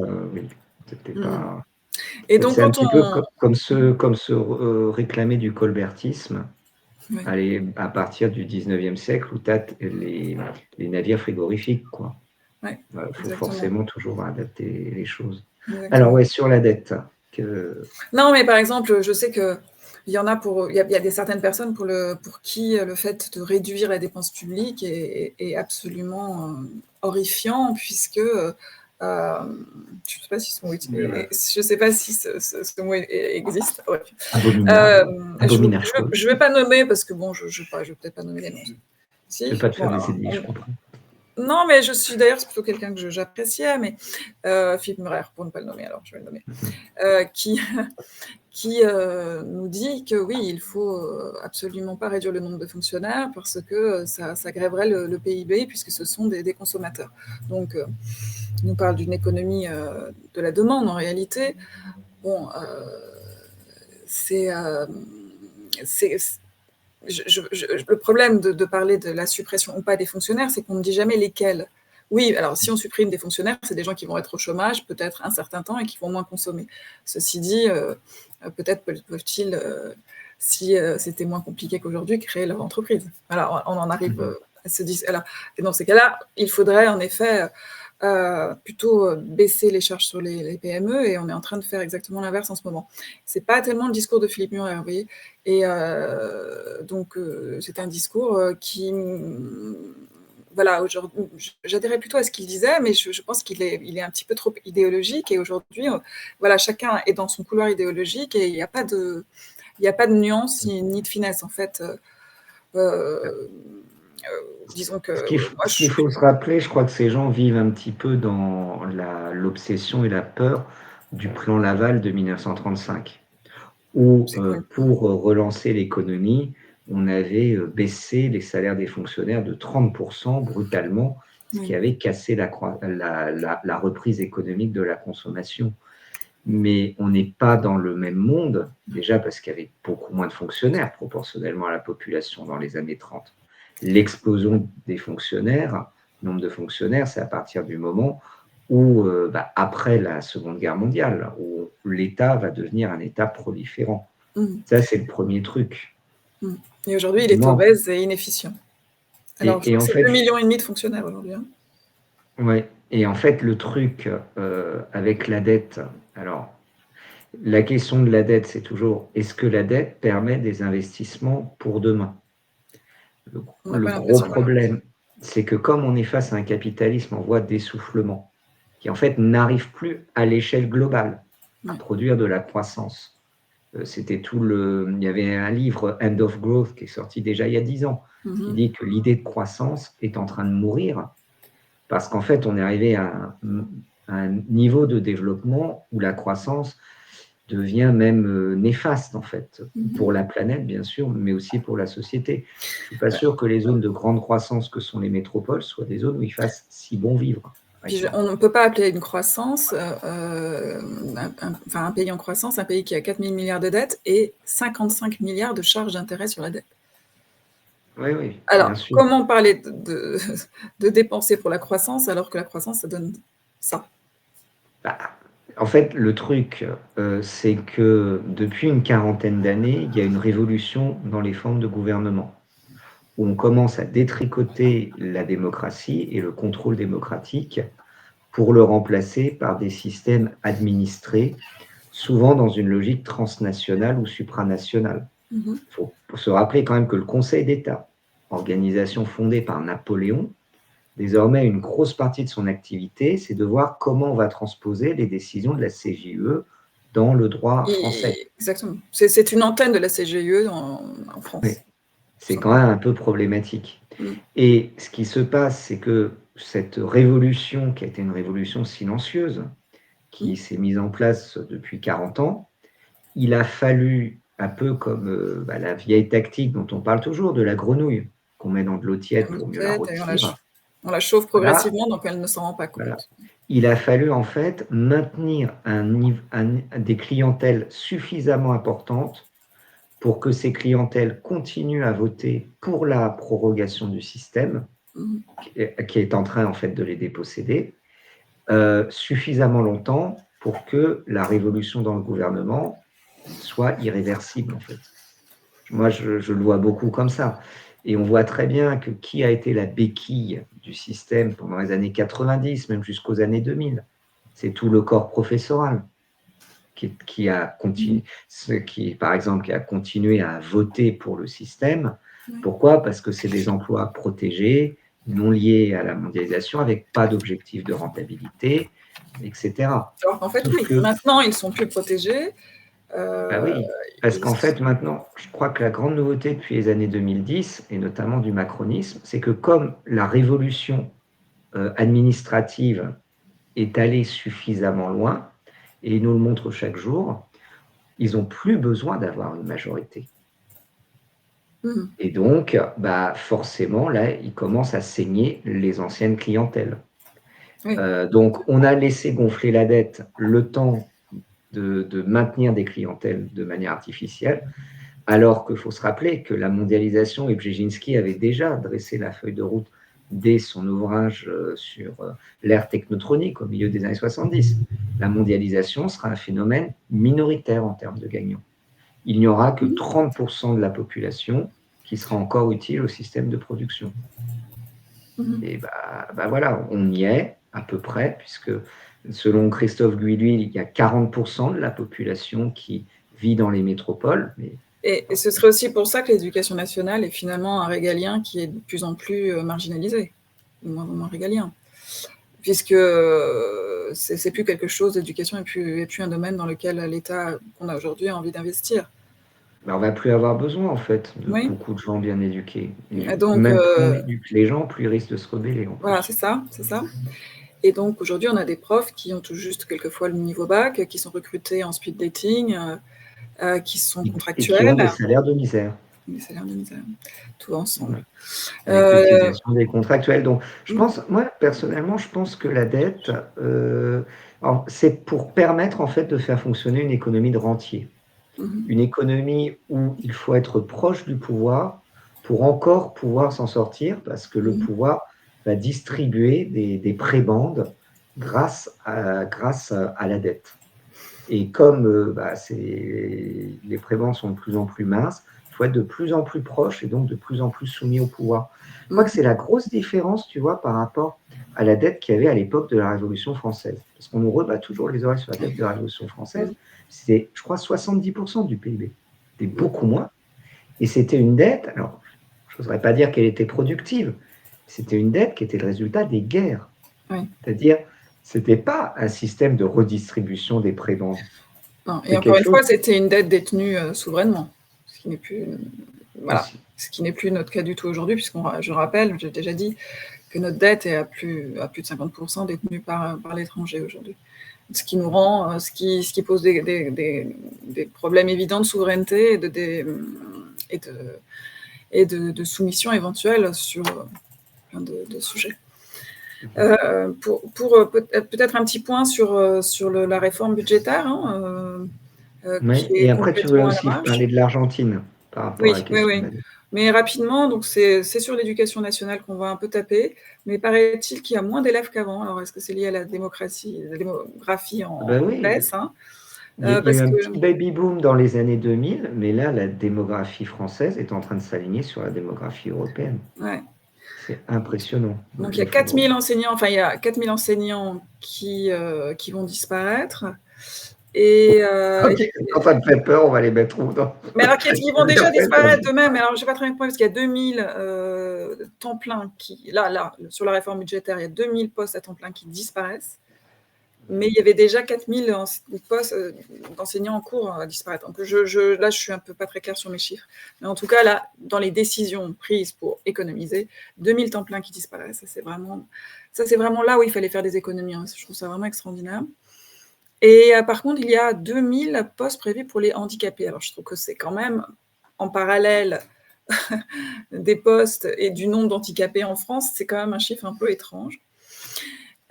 c'était pas... Et donc, c'est un petit peu comme se réclamer du colbertisme. Oui. Allez, à partir du 19e siècle, où tu as les navires frigorifiques, quoi. Ouais, faut forcément toujours adapter les choses. Exactement. Alors, sur la dette. Non, mais par exemple, je sais qu'il y en a il y a certaines personnes pour qui le fait de réduire la dépense publique est absolument horrifiant, puisque je ne sais pas si ce mot existe. Ouais. Je ne vais pas nommer parce que bon, je vais peut-être pas nommer les noms. Je ne vais pas te faire des ennemis, je comprends. Non, mais je suis d'ailleurs plutôt quelqu'un que j'appréciais, mais Philippe Murer, pour ne pas le nommer, alors je vais le nommer, qui nous dit que oui, il faut absolument pas réduire le nombre de fonctionnaires parce que ça grèverait le PIB puisque ce sont des consommateurs. Donc, il nous parle d'une économie de la demande en réalité. Bon, le problème de parler de la suppression ou pas des fonctionnaires, c'est qu'on ne dit jamais lesquels. Oui, alors si on supprime des fonctionnaires, c'est des gens qui vont être au chômage peut-être un certain temps et qui vont moins consommer. Ceci dit, peut-être peuvent-ils, si c'était moins compliqué qu'aujourd'hui, créer leur entreprise. Alors, on en arrive Alors, et dans ces cas-là, il faudrait en effet plutôt baisser les charges sur les PME, et on est en train de faire exactement l'inverse en ce moment. C'est pas tellement le discours de Philippe Murer, vous voyez, et donc c'est un discours qui, voilà, aujourd'hui, j'adhérais plutôt à ce qu'il disait, mais je pense qu'il est un petit peu trop idéologique, et aujourd'hui, voilà, chacun est dans son couloir idéologique, et il n'y a pas de nuance ni de finesse, en fait. Disons que Ce qu'il moi, faut se rappeler, je crois que ces gens vivent un petit peu dans l'obsession et la peur du plan Laval de 1935, où pour relancer l'économie, on avait baissé les salaires des fonctionnaires de 30% brutalement, ce qui avait cassé la reprise économique de la consommation. Mais on n'est pas dans le même monde, déjà parce qu'il y avait beaucoup moins de fonctionnaires proportionnellement à la population dans les années 30. L'explosion des fonctionnaires, nombre de fonctionnaires, c'est à partir du moment où, après la Seconde Guerre mondiale, où l'État va devenir un État proliférant. Ça, c'est le premier truc. Et aujourd'hui, il est obèse et inefficient. Alors, je crois que c'est 2,5 millions de fonctionnaires aujourd'hui. Oui, et en fait, le truc avec la dette, alors, la question de la dette, c'est toujours, est-ce que la dette permet des investissements pour demain? Le gros problème, c'est que comme on est face à un capitalisme en voie d'essoufflement, qui en fait n'arrive plus à l'échelle globale à produire de la croissance. Il y avait un livre, End of Growth, qui est sorti déjà il y a 10 ans, qui dit que l'idée de croissance est en train de mourir, parce qu'en fait, on est arrivé à un niveau de développement où la croissance devient même néfaste, en fait, pour la planète, bien sûr, mais aussi pour la société. Je ne suis pas sûr que les zones de grande croissance que sont les métropoles soient des zones où il fasse si bon vivre. Puis on ne peut pas appeler une croissance, un pays en croissance, un pays qui a 4 000 milliards de dettes et 55 milliards de charges d'intérêt sur la dette. Oui, oui. Alors, comment parler de dépenser pour la croissance alors que la croissance, ça donne ça? En fait, le truc, c'est que depuis une quarantaine d'années, il y a une révolution dans les formes de gouvernement, où on commence à détricoter la démocratie et le contrôle démocratique pour le remplacer par des systèmes administrés, souvent dans une logique transnationale ou supranationale. Il faut se rappeler quand même que le Conseil d'État, organisation fondée par Napoléon, désormais, une grosse partie de son activité, c'est de voir comment on va transposer les décisions de la CJUE dans le droit français. Exactement. C'est une antenne de la CJUE en France. Oui. C'est quand même un peu problématique. Et ce qui se passe, c'est que cette révolution, qui a été une révolution silencieuse, qui s'est mise en place depuis 40 ans, il a fallu, un peu comme la vieille tactique dont on parle toujours, de la grenouille, qu'on met dans de l'eau tiède pour mieux la rôtir. On la chauffe progressivement, donc elle ne s'en rend pas compte. Voilà. Il a fallu en fait maintenir des clientèles suffisamment importantes pour que ces clientèles continuent à voter pour la prorogation du système, qui est en train en fait de les déposséder, suffisamment longtemps pour que la révolution dans le gouvernement soit irréversible en fait. Moi, je le vois beaucoup comme ça. Et on voit très bien que qui a été la béquille du système pendant les années 90, même jusqu'aux années 2000, c'est tout le corps professoral qui a continué, par exemple, qui a continué à voter pour le système. Pourquoi? Parce que c'est des emplois protégés, non liés à la mondialisation, avec pas d'objectif de rentabilité, etc. Alors en fait, maintenant, ils sont plus protégés. Oui, parce qu'en fait, maintenant, je crois que la grande nouveauté depuis les années 2010, et notamment du macronisme, c'est que comme la révolution administrative est allée suffisamment loin, et ils nous le montrent chaque jour, ils n'ont plus besoin d'avoir une majorité. Et donc, forcément, là, ils commencent à saigner les anciennes clientèles. Donc, on a laissé gonfler la dette le temps de maintenir des clientèles de manière artificielle, alors qu'il faut se rappeler que la mondialisation, et Brzezinski avait déjà dressé la feuille de route dès son ouvrage sur l'ère technotronique au milieu des années 70. La mondialisation sera un phénomène minoritaire en termes de gagnants. Il n'y aura que 30% de la population qui sera encore utile au système de production. Mhm. Et voilà, on y est à peu près, puisque selon Christophe Guilluy, il y a 40% de la population qui vit dans les métropoles. Mais Et ce serait aussi pour ça que l'éducation nationale est finalement un régalien qui est de plus en plus marginalisé, de moins en moins régalien, puisque c'est plus quelque chose, l'éducation est plus un domaine dans lequel l'État qu'on a aujourd'hui a envie d'investir. on ne va plus avoir besoin, en fait, de Oui. beaucoup de gens bien éduqués. Et donc, Même plus on éduque les gens, plus ils risquent de se rebeller, en voilà, plus. c'est ça. Et donc, aujourd'hui, on a des profs qui ont tout juste quelquefois le niveau bac, qui sont recrutés en speed dating, qui sont Et qui ont contractuels. des salaires de misère. Des salaires de misère, tout ensemble. Avec l'utilisation des contractuels. Donc, je Mm. pense, moi, personnellement, je pense que la dette, c'est pour permettre, en fait, de faire fonctionner une économie de rentier. Mhm. Une économie où il faut être proche du pouvoir pour encore pouvoir s'en sortir, parce que le Mhm. pouvoir va distribuer des prébendes grâce à la dette. Et comme les prébendes sont de plus en plus minces, il faut être de plus en plus proche et donc de plus en plus soumis au pouvoir. Je crois que c'est la grosse différence, tu vois, par rapport à la dette qu'il y avait à l'époque de la Révolution française. Parce qu'on nous rebat toujours les oreilles sur la dette de la Révolution française. C'était, je crois, 70% du PIB. C'était beaucoup moins. Et c'était une dette, alors, je n'oserais pas dire qu'elle était productive, c'était une dette qui était le résultat des guerres. Oui. C'est-à-dire, ce n'était pas un système de redistribution des prébendes. Non. Et encore une fois, c'était une dette détenue souverainement, ce qui n'est plus, voilà, ce qui n'est plus notre cas du tout aujourd'hui, je rappelle, j'ai déjà dit, que notre dette est à plus de 50% détenue par l'étranger aujourd'hui. Ce qui nous rend, ce qui pose des problèmes évidents de souveraineté et de soumission éventuelle sur plein de sujets. Pour peut-être un petit point sur la réforme budgétaire. Et après, tu voulais aussi parler de l'Argentine par rapport à la question. Oui. Mais rapidement, donc c'est sur l'éducation nationale qu'on va un peu taper, mais paraît-il qu'il y a moins d'élèves qu'avant. Alors, est-ce que c'est lié à la démographie en baisse, hein, Il y a eu un petit baby-boom dans les années 2000, mais là, la démographie française est en train de s'aligner sur la démographie européenne. Ouais. C'est impressionnant. Donc, il y a 4000 enseignants, il y a 4000 enseignants qui vont disparaître. Et quand ça te fait peur, on va les mettre où dans... Mais alors, qui vont déjà disparaître d'eux-mêmes. Alors, je n'ai pas très bien compris, parce qu'il y a 2000 temps plein qui... Là, sur la réforme budgétaire, il y a 2000 postes à temps plein qui disparaissent. Mais il y avait déjà 4000 postes d'enseignants en cours à disparaître. Donc, là, je suis un peu pas très claire sur mes chiffres. Mais en tout cas, là, dans les décisions prises pour économiser, 2000 temps plein qui disparaissent. Ça, c'est vraiment là où il fallait faire des économies. Hein. Je trouve ça vraiment extraordinaire. Et par contre, il y a 2000 postes prévus pour les handicapés. Alors, je trouve que c'est quand même, en parallèle des postes et du nombre d'handicapés en France, c'est quand même un chiffre un peu étrange.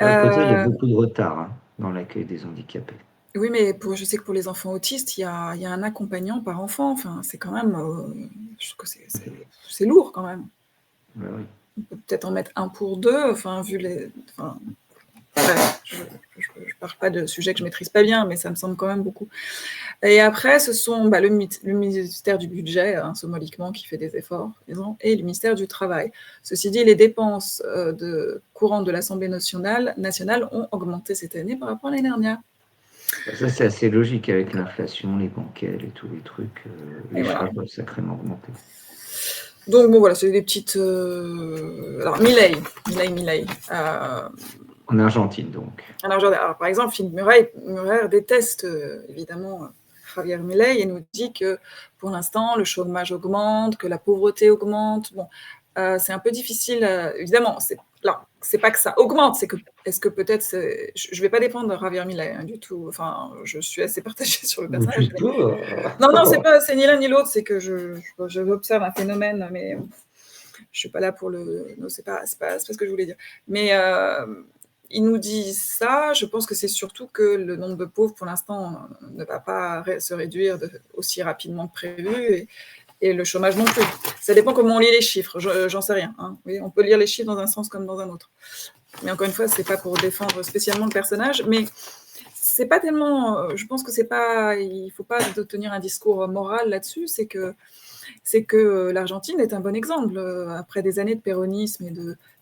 D'un côté, il y a beaucoup de retard dans l'accueil des handicapés. Oui, mais je sais que pour les enfants autistes, il y a un accompagnant par enfant. Enfin, c'est quand même... je trouve que c'est lourd, quand même. Ben oui. On peut peut-être en mettre un pour deux, vu les... je ne parle pas de sujets que je ne maîtrise pas bien, mais ça me semble quand même beaucoup. Et après, ce sont le ministère du Budget, symboliquement, qui fait des efforts, et le ministère du Travail. Ceci dit, les dépenses courantes de l'Assemblée nationale ont augmenté cette année par rapport à l'année dernière. Ça, c'est assez logique avec l'inflation, les banquelles et tous les trucs. Les charges doivent sacrément augmenter. Donc, bon, voilà, c'est des petites... Alors, Milei. En Argentine, donc. Alors, par exemple, Philippe Murer déteste, évidemment, Javier Milei et nous dit que, pour l'instant, le chômage augmente, que la pauvreté augmente. Bon, c'est un peu difficile, évidemment. C'est pas que ça augmente, c'est que, est-ce que peut-être... Je ne vais pas défendre Javier Milei du tout. Enfin, je suis assez partagée sur le personnage. Non, c'est ni l'un ni l'autre, c'est que je observe un phénomène, mais je ne suis pas là pour le... Non, c'est pas ce que je voulais dire. Mais... il nous dit ça, je pense que c'est surtout que le nombre de pauvres, pour l'instant, ne va pas se réduire aussi rapidement que prévu, et le chômage non plus. Ça dépend comment on lit les chiffres, j'en sais rien. Hein. Oui, on peut lire les chiffres dans un sens comme dans un autre. Mais encore une fois, ce n'est pas pour défendre spécialement le personnage, mais c'est pas tellement... Je pense que c'est pas... Il ne faut pas tenir un discours moral là-dessus, c'est que c'est que l'Argentine est un bon exemple. Après des années de péronisme et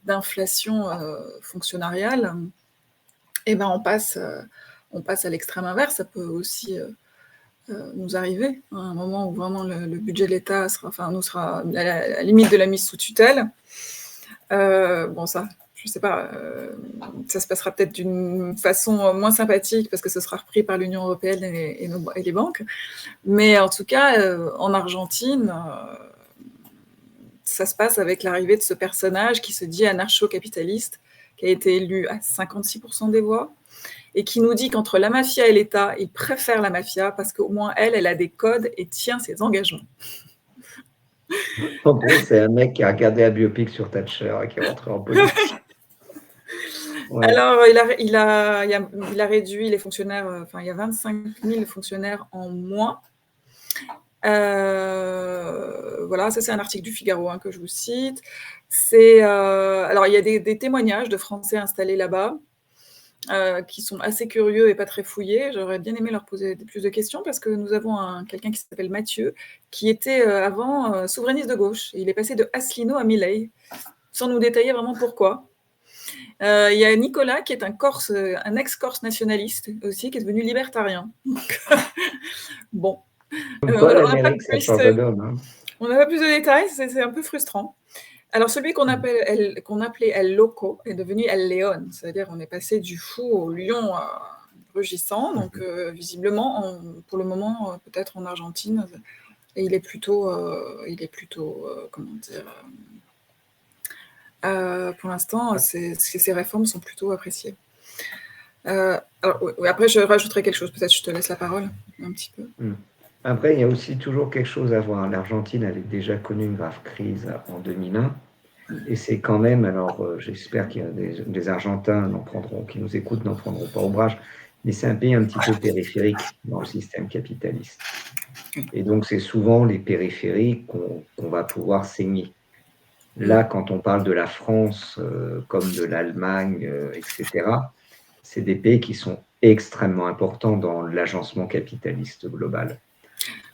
d'inflation fonctionnariale, eh ben on passe à l'extrême inverse. Ça peut aussi nous arriver, à un moment où vraiment le budget de l'État sera à la limite de la mise sous tutelle. Bon, ça, je sais pas, ça se passera peut-être d'une façon moins sympathique parce que ce sera repris par l'Union européenne et les banques. Mais en tout cas, en Argentine, ça se passe avec l'arrivée de ce personnage qui se dit anarcho-capitaliste, qui a été élu à 56% des voix, et qui nous dit qu'entre la mafia et l'État, il préfère la mafia parce qu'au moins elle a des codes et tient ses engagements. En gros, c'est un mec qui a regardé un biopic sur Thatcher et qui est rentré en politique. Ouais. Alors, il a réduit les fonctionnaires, il y a 25 000 fonctionnaires en moins. Voilà, ça c'est un article du Figaro que je vous cite. Alors, il y a des témoignages de Français installés là-bas qui sont assez curieux et pas très fouillés. J'aurais bien aimé leur poser plus de questions parce que nous avons quelqu'un qui s'appelle Mathieu, qui était avant souverainiste de gauche. Il est passé de Asselineau à Milei, sans nous détailler vraiment pourquoi. Il y a Nicolas, qui est un ex-corse nationaliste aussi, qui est devenu libertarien. Donc, bon. Comme quoi, On n'a pas l'Amérique, ça change de l'homme. On n'a pas plus de détails, c'est un peu frustrant. Alors, celui qu'on appelait El Loco est devenu El León, c'est-à-dire on est passé du fou au lion rugissant. Donc, visiblement, pour le moment, peut-être en Argentine, et il est plutôt comment dire, pour l'instant, ces réformes sont plutôt appréciées. Après, je rajouterai quelque chose. Peut-être je te laisse la parole un petit peu. Après, il y a aussi toujours quelque chose à voir. L'Argentine avait déjà connu une grave crise en 2001. Et c'est quand même, alors j'espère qu'il y a des Argentins qui nous écoutent n'en prendront pas ombrage, mais c'est un pays un petit peu périphérique dans le système capitaliste. Et donc, c'est souvent les périphériques qu'on va pouvoir saigner. Là, quand on parle de la France, comme de l'Allemagne, etc., c'est des pays qui sont extrêmement importants dans l'agencement capitaliste global.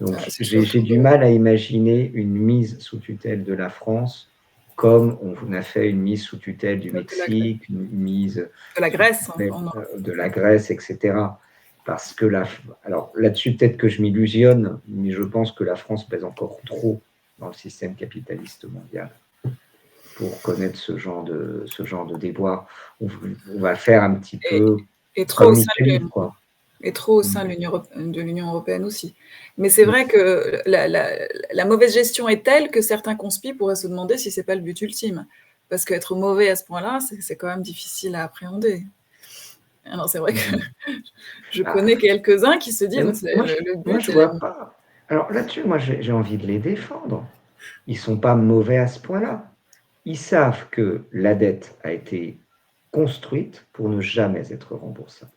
Donc, j'ai du mal à imaginer une mise sous tutelle de la France comme on a fait une mise sous tutelle du Mexique, une mise de la Grèce, de la Grèce, etc. Parce que alors là-dessus, peut-être que je m'illusionne, mais je pense que la France pèse encore trop dans le système capitaliste mondial pour connaître ce genre de déboire. On va faire un petit peu comme l'Italie, quoi. Et trop au sein de l'Union européenne aussi. Mais c'est vrai que la mauvaise gestion est telle que certains conspires pourraient se demander si ce n'est pas le but ultime. Parce qu'être mauvais à ce point-là, c'est quand même difficile à appréhender. Alors c'est vrai que je connais quelques-uns qui se disent le but. Moi, je vois pas. Alors là-dessus, moi, j'ai envie de les défendre. Ils ne sont pas mauvais à ce point-là. Ils savent que la dette a été construite pour ne jamais être remboursable.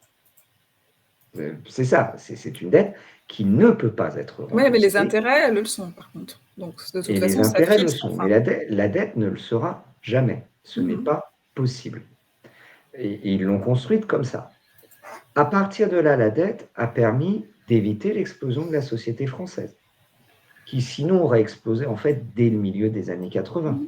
C'est ça, c'est une dette qui ne peut pas être remboursée. Oui, mais les intérêts le sont, par contre. Donc, de toute façon, les intérêts le sont, mais la dette ne le sera jamais. Ce n'est pas possible. Et ils l'ont construite comme ça. À partir de là, la dette a permis d'éviter l'explosion de la société française, qui sinon aurait explosé en fait dès le milieu des années 80.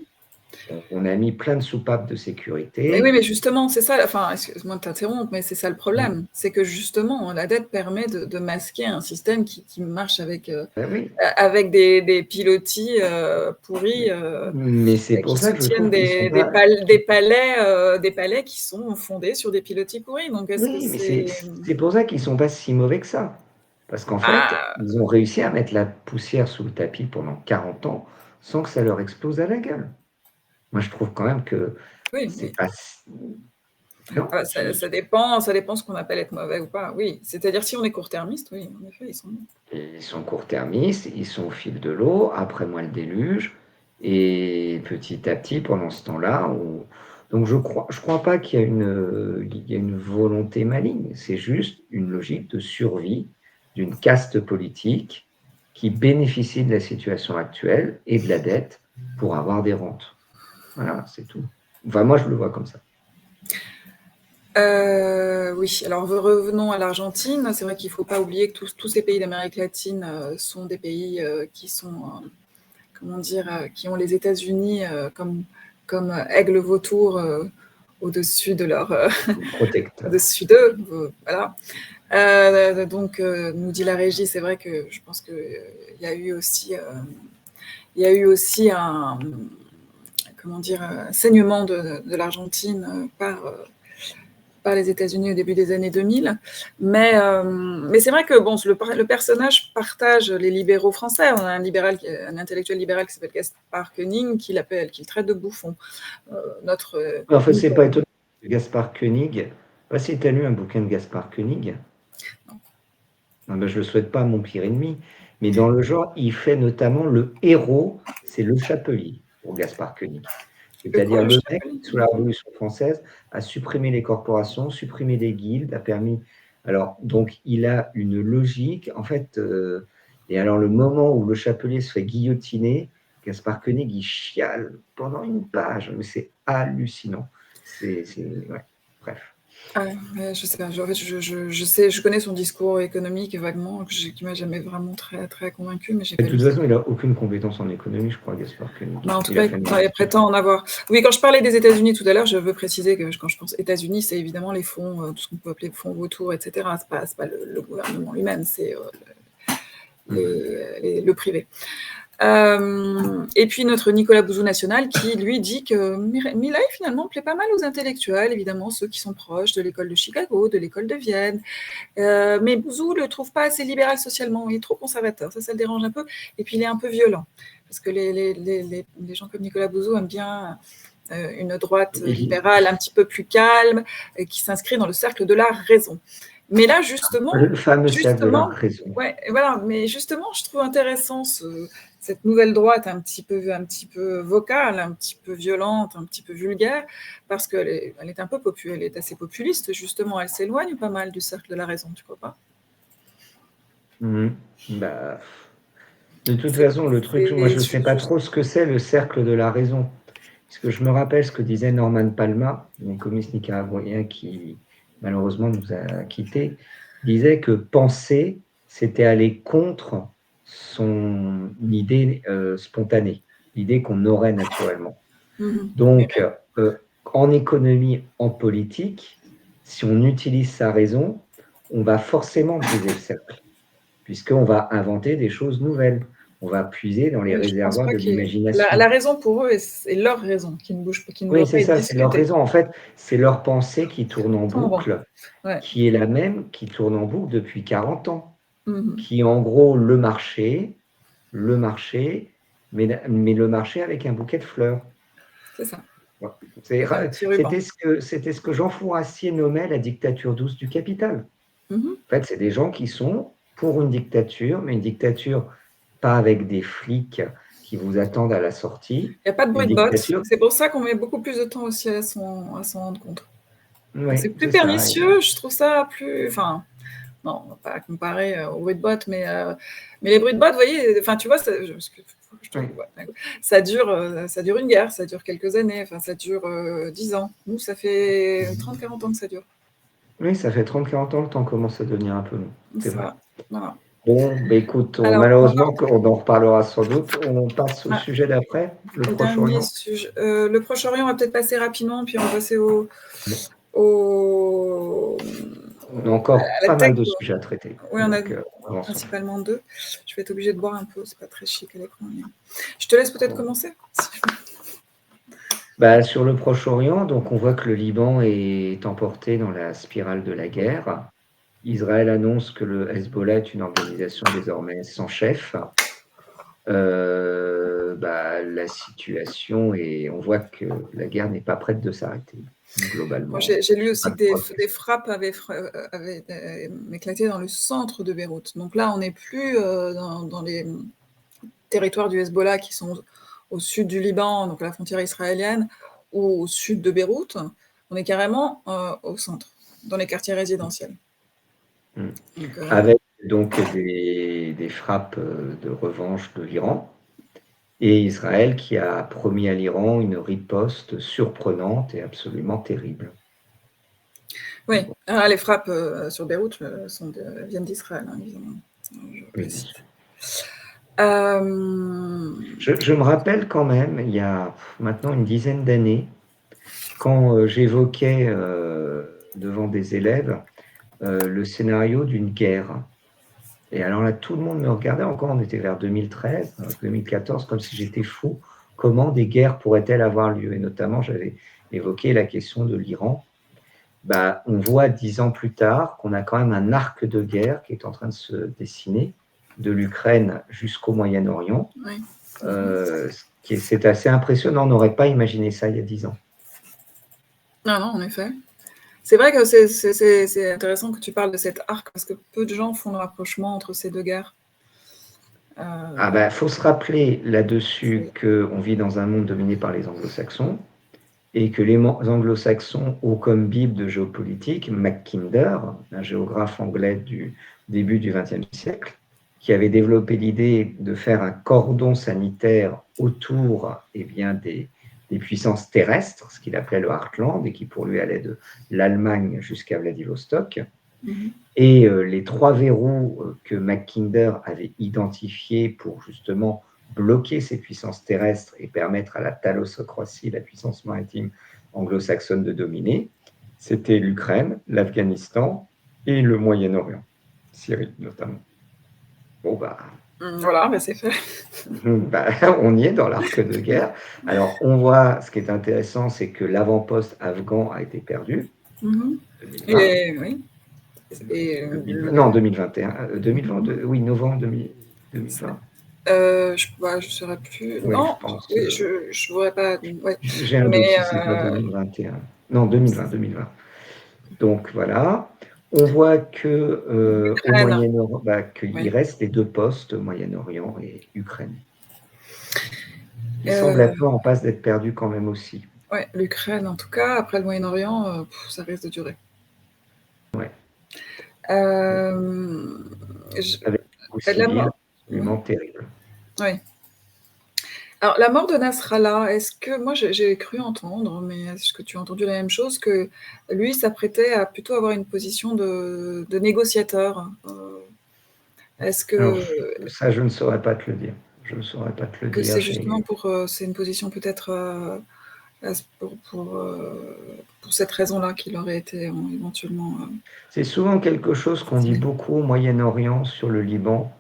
On a mis plein de soupapes de sécurité. Mais oui, mais justement, c'est ça, enfin, excuse-moi de t'interrompre, mais c'est ça le problème. C'est que justement, la dette permet de masquer un système qui marche avec des pilotis pourris mais c'est pour ça que je trouve des palais qui sont fondés sur des pilotis pourris. Donc, c'est pour ça qu'ils ne sont pas si mauvais que ça. Parce qu'en fait, ils ont réussi à mettre la poussière sous le tapis pendant 40 ans sans que ça leur explose à la gueule. Moi, je trouve quand même que c'est pas... Non, ça dépend ce qu'on appelle être mauvais ou pas. Oui, c'est-à-dire si on est court-termiste, oui, en effet, ils sont bons. Ils sont court-termistes, ils sont au fil de l'eau, après moi le déluge, et petit à petit, pendant ce temps-là, donc je crois pas qu'il y a une volonté maligne, c'est juste une logique de survie d'une caste politique qui bénéficie de la situation actuelle et de la dette pour avoir des rentes. Voilà, c'est tout. Enfin, moi, je le vois comme ça. Oui, alors revenons à l'Argentine. C'est vrai qu'il ne faut pas oublier que tous ces pays d'Amérique latine sont des pays qui sont comment dire, qui ont les États-Unis comme aigle vautour au-dessus de leur Protecteur. au-dessus d'eux, voilà. Donc, nous dit la régie, c'est vrai que je pense qu'il y a eu aussi un, comment dire, saignement de l'Argentine par les États-Unis au début des années 2000. Mais c'est vrai que bon, le personnage partage les libéraux français. On a un intellectuel libéral qui s'appelle Gaspard Koenig qui le traite de bouffon. En fait, c'est pas étonnant. Gaspard Koenig, je ne sais pas si tu as lu un bouquin de Gaspard Koenig. Non, ben, je ne le souhaite pas à mon pire ennemi, mais dans le genre, il fait notamment le héros, c'est le Chapelier pour Gaspard Koenig. C'est-à-dire le mec, sous la Révolution française, a supprimé les corporations, supprimé les guildes, a permis. Alors, donc, il a une logique, en fait. Et alors, le moment où le Chapelier se fait guillotiner, Gaspard Koenig, il chiale pendant une page, mais c'est hallucinant. Ouais. Bref. Je sais pas, en fait, je connais son discours économique vaguement, qui m'a jamais vraiment très, très convaincu, mais j'ai pas De toute façon, il n'a aucune compétence en économie, je crois, Gaspard Koenig. En tout cas, il prétend en avoir. Oui, quand je parlais des États-Unis tout à l'heure, je veux préciser que quand je pense États-Unis, c'est évidemment les fonds, tout ce qu'on peut appeler fonds vautours, etc. C'est pas le gouvernement lui-même, c'est le privé. Et puis notre Nicolas Bouzou national qui lui dit que Milei finalement plaît pas mal aux intellectuels, évidemment ceux qui sont proches de l'école de Chicago, de l'école de Vienne, mais Bouzou le trouve pas assez libéral socialement, il est trop conservateur, ça le dérange un peu, et puis il est un peu violent, parce que les gens comme Nicolas Bouzou aiment bien une droite libérale un petit peu plus calme, qui s'inscrit dans le cercle de la raison. Mais là, justement, le fameux cercle de la raison. Ouais, voilà. Mais justement, je trouve intéressant cette nouvelle droite un petit peu vocale, un petit peu violente, un petit peu vulgaire, parce qu'elle est un peu elle est assez populiste, justement. Elle s'éloigne pas mal du cercle de la raison, tu crois pas? Bah, de toute façon, le truc, moi, je ne sais pas trop ce que c'est le cercle de la raison. Parce que je me rappelle ce que disait Norman Palma, un communiste nicaraguayen qui, malheureusement, nous a quittés, disait que penser, c'était aller contre son idée spontanée, l'idée qu'on aurait naturellement. Donc, en économie, en politique, si on utilise sa raison, on va forcément briser le cercle, puisqu'on va inventer des choses nouvelles. On va puiser dans les réservoirs de l'imagination. La raison pour eux, c'est leur raison qui ne bouge pas, qui ne Oui, c'est ça, c'est leur raison. En fait, c'est leur pensée qui tourne en boucle, qui est la même, qui tourne en boucle depuis 40 ans, qui est en gros le marché, mais le marché avec un bouquet de fleurs. C'est ça. C'était ce que Jean Fourassier nommait la dictature douce du capital. En fait, c'est des gens qui sont pour une dictature, mais une dictature pas avec des flics qui vous attendent à la sortie. Il n'y a pas de bruit de bottes. C'est pour ça qu'on met beaucoup plus de temps aussi à s'en rendre compte. Ouais, c'est plus pernicieux, je trouve ça plus... Enfin, non, on va pas comparer au bruit de bottes, mais les bruits de bottes, vous voyez, enfin, tu vois, ça dure une guerre, ça dure quelques années, enfin, ça dure 10 ans. Nous, ça fait 30-40 ans que ça dure. Oui, ça fait 30-40 ans, le temps commence à devenir un peu long. C'est vrai. Voilà. Bon, bah écoute, malheureusement, on en reparlera sans doute. On passe au sujet d'après, le Proche-Orient. Le Proche-Orient, on va peut-être passer rapidement, puis on va passer au... On a encore pas mal de sujets à traiter. Oui, on a principalement 2. Je vais être obligée de boire un peu, c'est pas très chic à l'écran. Je te laisse peut-être commencer. Sur le Proche-Orient, donc on voit que le Liban est emporté dans la spirale de la guerre. Israël annonce que le Hezbollah est une organisation désormais sans chef. La situation on voit que la guerre n'est pas prête de s'arrêter, globalement. J'ai lu aussi que des frappes avaient éclaté dans le centre de Beyrouth. Donc là, on n'est plus dans les territoires du Hezbollah qui sont au sud du Liban, donc à la frontière israélienne, ou au sud de Beyrouth. On est carrément au centre, dans les quartiers résidentiels. Avec donc des frappes de revanche de l'Iran et Israël qui a promis à l'Iran une riposte surprenante et absolument terrible. Oui, les frappes sur Beyrouth viennent d'Israël, évidemment. Je me rappelle quand même, il y a maintenant une dizaine d'années, quand j'évoquais devant des élèves le scénario d'une guerre. Et alors là, tout le monde me regardait encore, on était vers 2013, 2014, comme si j'étais fou. Comment des guerres pourraient-elles avoir lieu? Et notamment, j'avais évoqué la question de l'Iran. Bah, on voit 10 ans plus tard qu'on a quand même un arc de guerre qui est en train de se dessiner, de l'Ukraine jusqu'au Moyen-Orient. Oui. C'est assez impressionnant, on n'aurait pas imaginé ça il y a 10 ans. Non, non, en effet. C'est vrai que c'est intéressant que tu parles de cet arc, parce que peu de gens font le rapprochement entre ces deux guerres. Ah bah, faut se rappeler là-dessus qu'on vit dans un monde dominé par les anglo-saxons, et que les anglo-saxons ont comme bible de géopolitique Mackinder, un géographe anglais du début du XXe siècle, qui avait développé l'idée de faire un cordon sanitaire autour des puissances terrestres, ce qu'il appelait le Heartland, et qui pour lui allait de l'Allemagne jusqu'à Vladivostok. Et les 3 verrous que Mackinder avait identifiés pour justement bloquer ces puissances terrestres et permettre à la thalassocratie, la puissance maritime anglo-saxonne, de dominer, c'était l'Ukraine, l'Afghanistan et le Moyen-Orient, Syrie notamment. Bon, bah, voilà, bah, c'est fait. Bah, on y est dans l'arc de guerre. Alors, on voit, ce qui est intéressant, c'est que l'avant-poste afghan a été perdu. 2020. Et, oui. Et, 2020, non, 2021, 2022, oui, novembre 2020. je ne saurais plus. Oui, non, je pense. Oui, je ne voudrais pas. Ouais. J'ai un doute si c'est pas 2021. Non, 2020. Donc voilà. On voit que au Moyen-Orient, qu'il reste les 2 postes, Moyen-Orient et Ukraine. Il semble être en passe d'être perdu quand même aussi. Oui, l'Ukraine en tout cas. Après le Moyen-Orient, ça risque de durer. Ouais. Avec absolument terrible. Oui. Alors, la mort de Nasrallah, est-ce que moi j'ai cru entendre, mais est-ce que tu as entendu la même chose, que lui s'apprêtait à plutôt avoir une position de négociateur? Est-ce que Alors, ça, je ne saurais pas te le dire. Je ne saurais pas te le dire. C'est justement c'est une position peut-être pour cette raison-là qu'il aurait été éventuellement. C'est souvent quelque chose qu'on dit beaucoup au Moyen-Orient sur le Liban,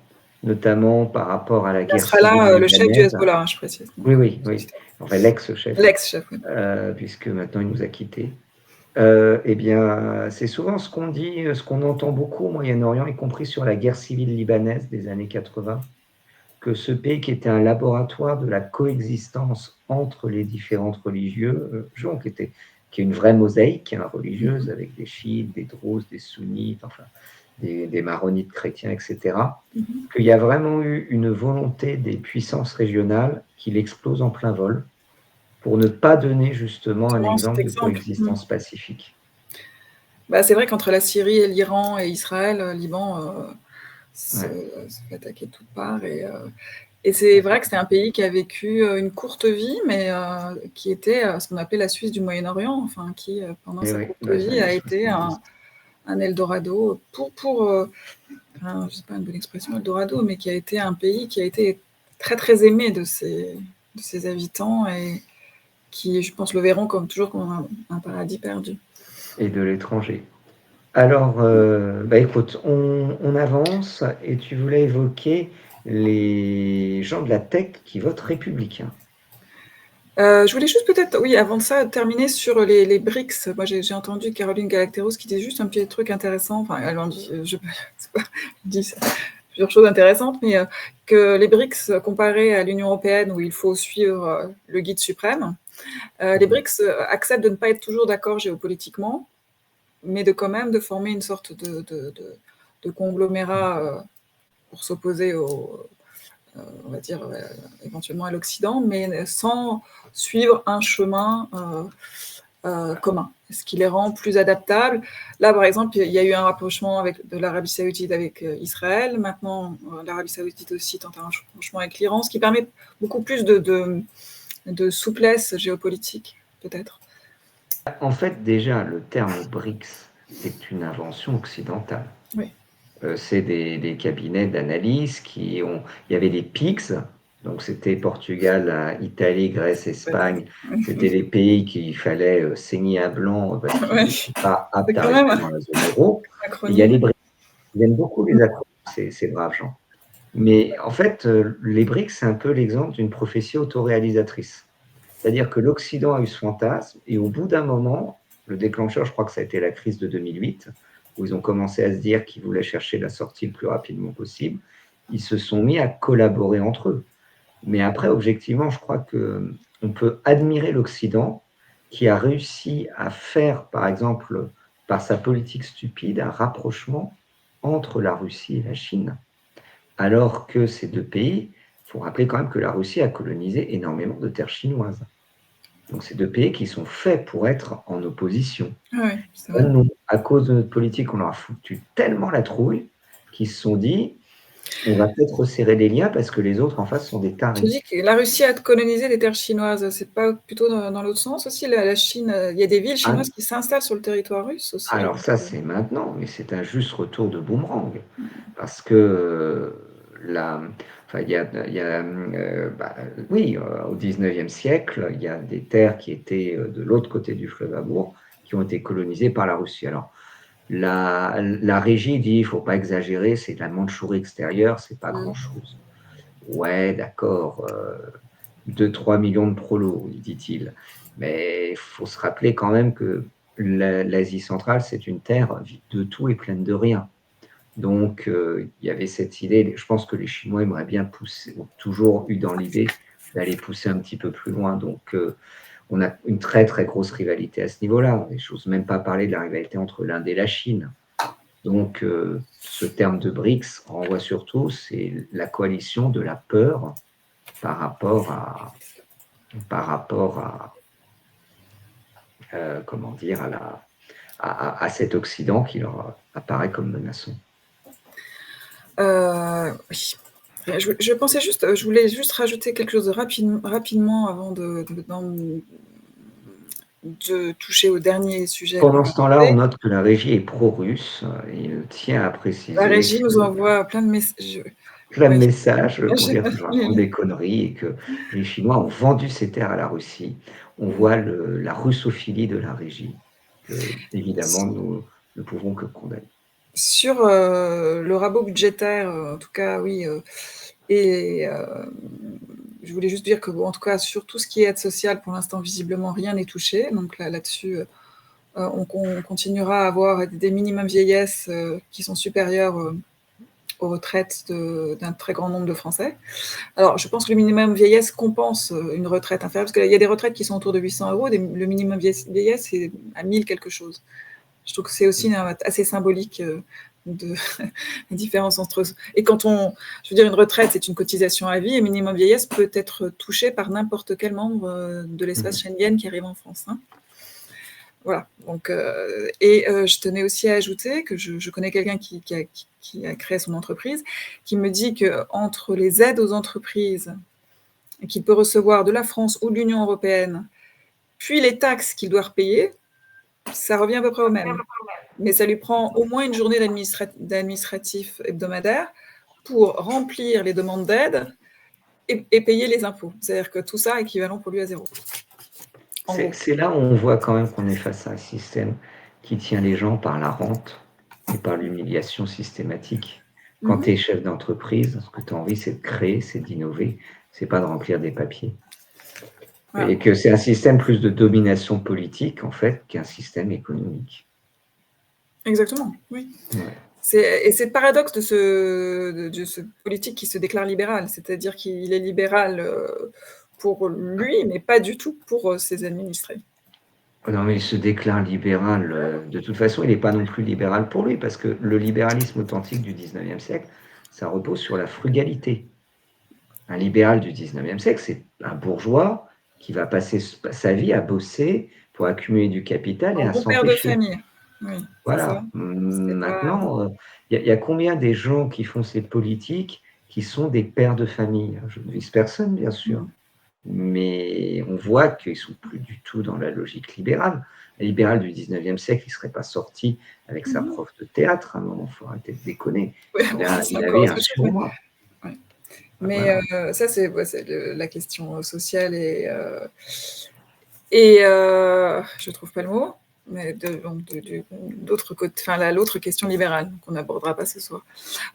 notamment par rapport à la guerre civile libanaise. Le chef du Hezbollah, je précise. Oui. Enfin, l'ex-chef. L'ex-chef, oui. Puisque maintenant il nous a quittés. Eh bien, c'est souvent ce qu'on dit, ce qu'on entend beaucoup au Moyen-Orient, y compris sur la guerre civile libanaise des années 80, que ce pays qui était un laboratoire de la coexistence entre les différentes religions, qui est une vraie mosaïque religieuse, avec des chiites, des druzes, des sunnites, enfin des maronites chrétiens, etc., qu'il y a vraiment eu une volonté des puissances régionales qu'il explose en plein vol, pour ne pas donner justement un exemple de coexistence pacifique. Bah, c'est vrai qu'entre la Syrie et l'Iran et Israël, le Liban se fait attaquer de toutes parts. Et c'est vrai que c'est un pays qui a vécu une courte vie, mais qui était ce qu'on appelait la Suisse du Moyen-Orient, enfin, qui, pendant sa courte vie, a été un Eldorado je ne sais pas une bonne expression, Eldorado, mais qui a été un pays qui a été très, très aimé de ses habitants et qui, je pense, le verront toujours comme un paradis perdu. Et de l'étranger. Alors, écoute, on avance, et tu voulais évoquer les gens de la tech qui votent républicain. Je voulais juste peut-être, oui, avant de ça, terminer sur les BRICS. Moi, j'ai entendu Caroline Galacteros qui disait juste un petit truc intéressant. Enfin, elle en dit, je dis plusieurs choses intéressantes, mais que les BRICS, comparés à l'Union européenne, où il faut suivre le guide suprême, les BRICS acceptent de ne pas être toujours d'accord géopolitiquement, mais quand même de former une sorte de conglomérat pour s'opposer on va dire, éventuellement à l'Occident, mais sans suivre un chemin commun, ce qui les rend plus adaptables. Là, par exemple, il y a eu un rapprochement de l'Arabie saoudite avec Israël. Maintenant, l'Arabie saoudite aussi tente un rapprochement avec l'Iran, ce qui permet beaucoup plus de souplesse géopolitique, peut-être. En fait, déjà, le terme BRICS est une invention occidentale. Oui. C'est des cabinets d'analyse qui ont... Il y avait des PIGS, donc c'était Portugal, Italie, Grèce, Espagne. C'était les pays qu'il fallait saigner à blanc parce qu'ils Ouais. n'étaient pas C'est aptes à quand rester même dans la zone euro. un Et il y a les acronyme. BRICS. Ils aiment beaucoup les acronymes, ces braves gens. Mais en fait, les BRICS, c'est un peu l'exemple d'une prophétie autoréalisatrice. C'est-à-dire que l'Occident a eu ce fantasme, et au bout d'un moment, le déclencheur, je crois que ça a été la crise de 2008, où ils ont commencé à se dire qu'ils voulaient chercher la sortie le plus rapidement possible, ils se sont mis à collaborer entre eux. Mais après, objectivement, je crois qu'on peut admirer l'Occident qui a réussi à faire, par exemple, par sa politique stupide, un rapprochement entre la Russie et la Chine. Alors que ces deux pays, il faut rappeler quand même que la Russie a colonisé énormément de terres chinoises. Donc, c'est deux pays qui sont faits pour être en opposition. Oui, c'est vrai. Nous, à cause de notre politique, on leur a foutu tellement la trouille qu'ils se sont dit on va peut-être resserrer les liens parce que les autres en face sont des Tu tarés. dis que la Russie a colonisé des terres chinoises, c'est pas plutôt dans l'autre sens aussi? La Chine, il y a des villes chinoises qui s'installent sur le territoire russe aussi. Alors ça, c'est maintenant, mais c'est un juste retour de boomerang. Parce que oui, au 19e siècle, il y a des terres qui étaient de l'autre côté du fleuve Amour qui ont été colonisées par la Russie. Alors, la régie dit il ne faut pas exagérer, c'est de la Mandchourie extérieure, c'est pas grand-chose. Ouais, d'accord, 2-3 millions de prolos, dit-il. Mais il faut se rappeler quand même que l'Asie centrale, c'est une terre vide de tout et pleine de rien. Donc, il y avait cette idée, je pense que les Chinois aimeraient bien pousser, ont toujours eu dans l'idée d'aller pousser un petit peu plus loin. Donc, on a une très, très grosse rivalité à ce niveau-là. Je n'ose même pas parler de la rivalité entre l'Inde et la Chine. Donc, ce terme de BRICS renvoie surtout, c'est la coalition de la peur par rapport comment dire, à cet Occident qui leur apparaît comme menaçant. Oui. Je pensais juste, je voulais juste rajouter quelque chose de rapidement avant de toucher au dernier sujet. Pendant ce temps-là, on note que la régie est pro-russe. Il tient à préciser. La régie nous envoie plein de messages. Plein de messages pour dire que je raconte des conneries et que les Chinois ont vendu ces terres à la Russie. On voit la russophilie de la régie. Évidemment, nous ne pouvons que condamner. Sur le rabot budgétaire, en tout cas, oui, et je voulais juste dire que, bon, en tout cas, sur tout ce qui est aide sociale, pour l'instant, visiblement, rien n'est touché. Donc là-dessus, on continuera à avoir des minimums vieillesse qui sont supérieurs aux retraites d'un très grand nombre de Français. Alors, je pense que le minimum vieillesse compense une retraite inférieure, parce qu'il y a des retraites qui sont autour de 800 €, le minimum vieillesse, c'est à 1000 quelque chose. Je trouve que c'est aussi assez symbolique de la différence entre... Et je veux dire, une retraite, c'est une cotisation à vie, et minimum vieillesse peut être touché par n'importe quel membre de l'espace Schengen qui arrive en France. Hein. Voilà. Donc, je tenais aussi à ajouter que je connais quelqu'un qui a créé son entreprise, qui me dit qu'entre les aides aux entreprises qu'il peut recevoir de la France ou de l'Union européenne, puis les taxes qu'il doit repayer, ça revient à peu près au même. Mais ça lui prend au moins une journée d'administratif hebdomadaire pour remplir les demandes d'aide et payer les impôts. C'est-à-dire que tout ça est équivalent pour lui à 0. C'est là où on voit quand même qu'on est face à un système qui tient les gens par la rente et par l'humiliation systématique. Quand tu es chef d'entreprise, ce que tu as envie, c'est de créer, c'est d'innover, c'est pas de remplir des papiers. Voilà. Et que c'est un système plus de domination politique, en fait, qu'un système économique. Exactement, oui. Ouais. Et c'est le paradoxe de ce politique qui se déclare libéral, c'est-à-dire qu'il est libéral pour lui, mais pas du tout pour ses administrés. Non, mais il se déclare libéral. De toute façon, il n'est pas non plus libéral pour lui, parce que le libéralisme authentique du 19e siècle, ça repose sur la frugalité. Un libéral du 19e siècle, c'est un bourgeois qui va passer sa vie à bosser pour accumuler du capital et à s'enrichir. Père de famille. Oui, voilà. Ça. Maintenant, il y a combien des gens qui font ces politiques qui sont des pères de famille? Je ne vise personne, bien sûr. Mais on voit qu'ils ne sont plus du tout dans la logique libérale. libéral du 19e siècle, il ne serait pas sorti avec sa Mhm. prof de théâtre à un moment, il faut arrêter de déconner. Ouais, Il, enfin, a, c'est il encore avait un autre chose, mais, surmoi. ouais. Voilà. Mais ça, c'est la question sociale et je trouve pas le mot, mais d'autre côté, enfin l'autre question libérale qu'on n'abordera pas ce soir.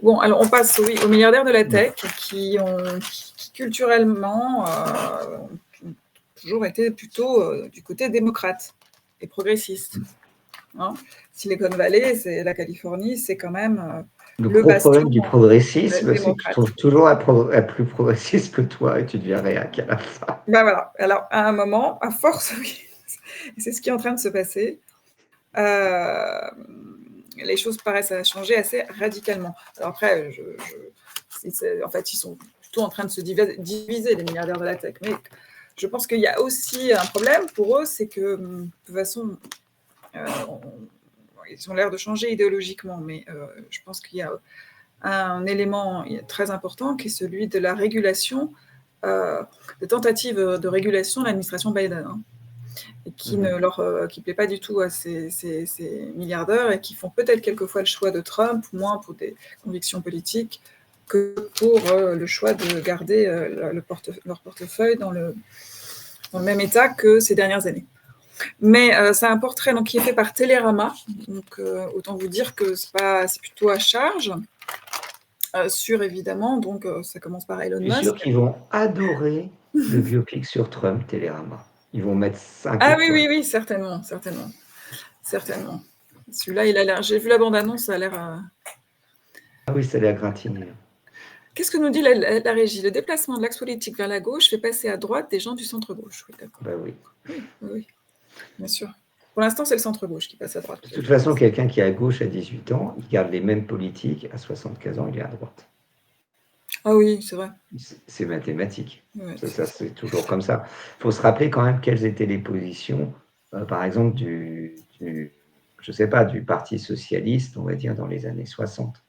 Bon, alors on passe aux milliardaires de la tech qui culturellement ont toujours été plutôt du côté démocrate et progressiste. Hein. Silicon Valley, c'est la Californie, c'est quand même le le gros bastion problème du progressisme, c'est que tu démocrate. trouves toujours un plus progressiste que toi et tu deviens réac à la fin. Ben voilà, alors à un moment, à force, oui, c'est ce qui est en train de se passer. Les choses paraissent changer assez radicalement. Alors après, en fait, ils sont plutôt en train de se diviser, les milliardaires de la tech. Mais je pense qu'il y a aussi un problème pour eux, c'est que de toute façon, ils ont l'air de changer idéologiquement, mais je pense qu'il y a un élément très important qui est celui de la régulation, de tentatives de régulation de l'administration Biden. Hein, et qui ne qui plaît pas du tout à ces milliardaires et qui font peut-être quelquefois le choix de Trump, moins pour des convictions politiques que pour le choix de garder leur portefeuille dans le même état que ces dernières années. Mais c'est un portrait donc, qui est fait par Télérama, donc autant vous dire que c'est plutôt à charge. Sur évidemment, donc ça commence par Elon Musk. Je suis sûr qu'ils vont adorer le biopic sur Trump, Télérama. Ils vont mettre 5 Ah étoiles. oui, certainement. Celui-là, il a l'air. J'ai vu la bande-annonce, ça a l'air. Ah oui, ça a l'air gratiné. Qu'est-ce que nous dit la régie? Le déplacement de l'axe politique vers la gauche fait passer à droite des gens du centre-gauche. Oui, d'accord. Bah oui. Oui, bien sûr. Pour l'instant, c'est le centre-gauche qui passe à droite. De toute façon, quelqu'un qui est à gauche à 18 ans, il garde les mêmes politiques. À 75 ans, il est à droite. Ah oui, c'est vrai. C'est mathématique. Ouais, ça c'est toujours comme ça. Il faut se rappeler quand même quelles étaient les positions, par exemple, je sais pas, du Parti socialiste, on va dire, dans les années 60.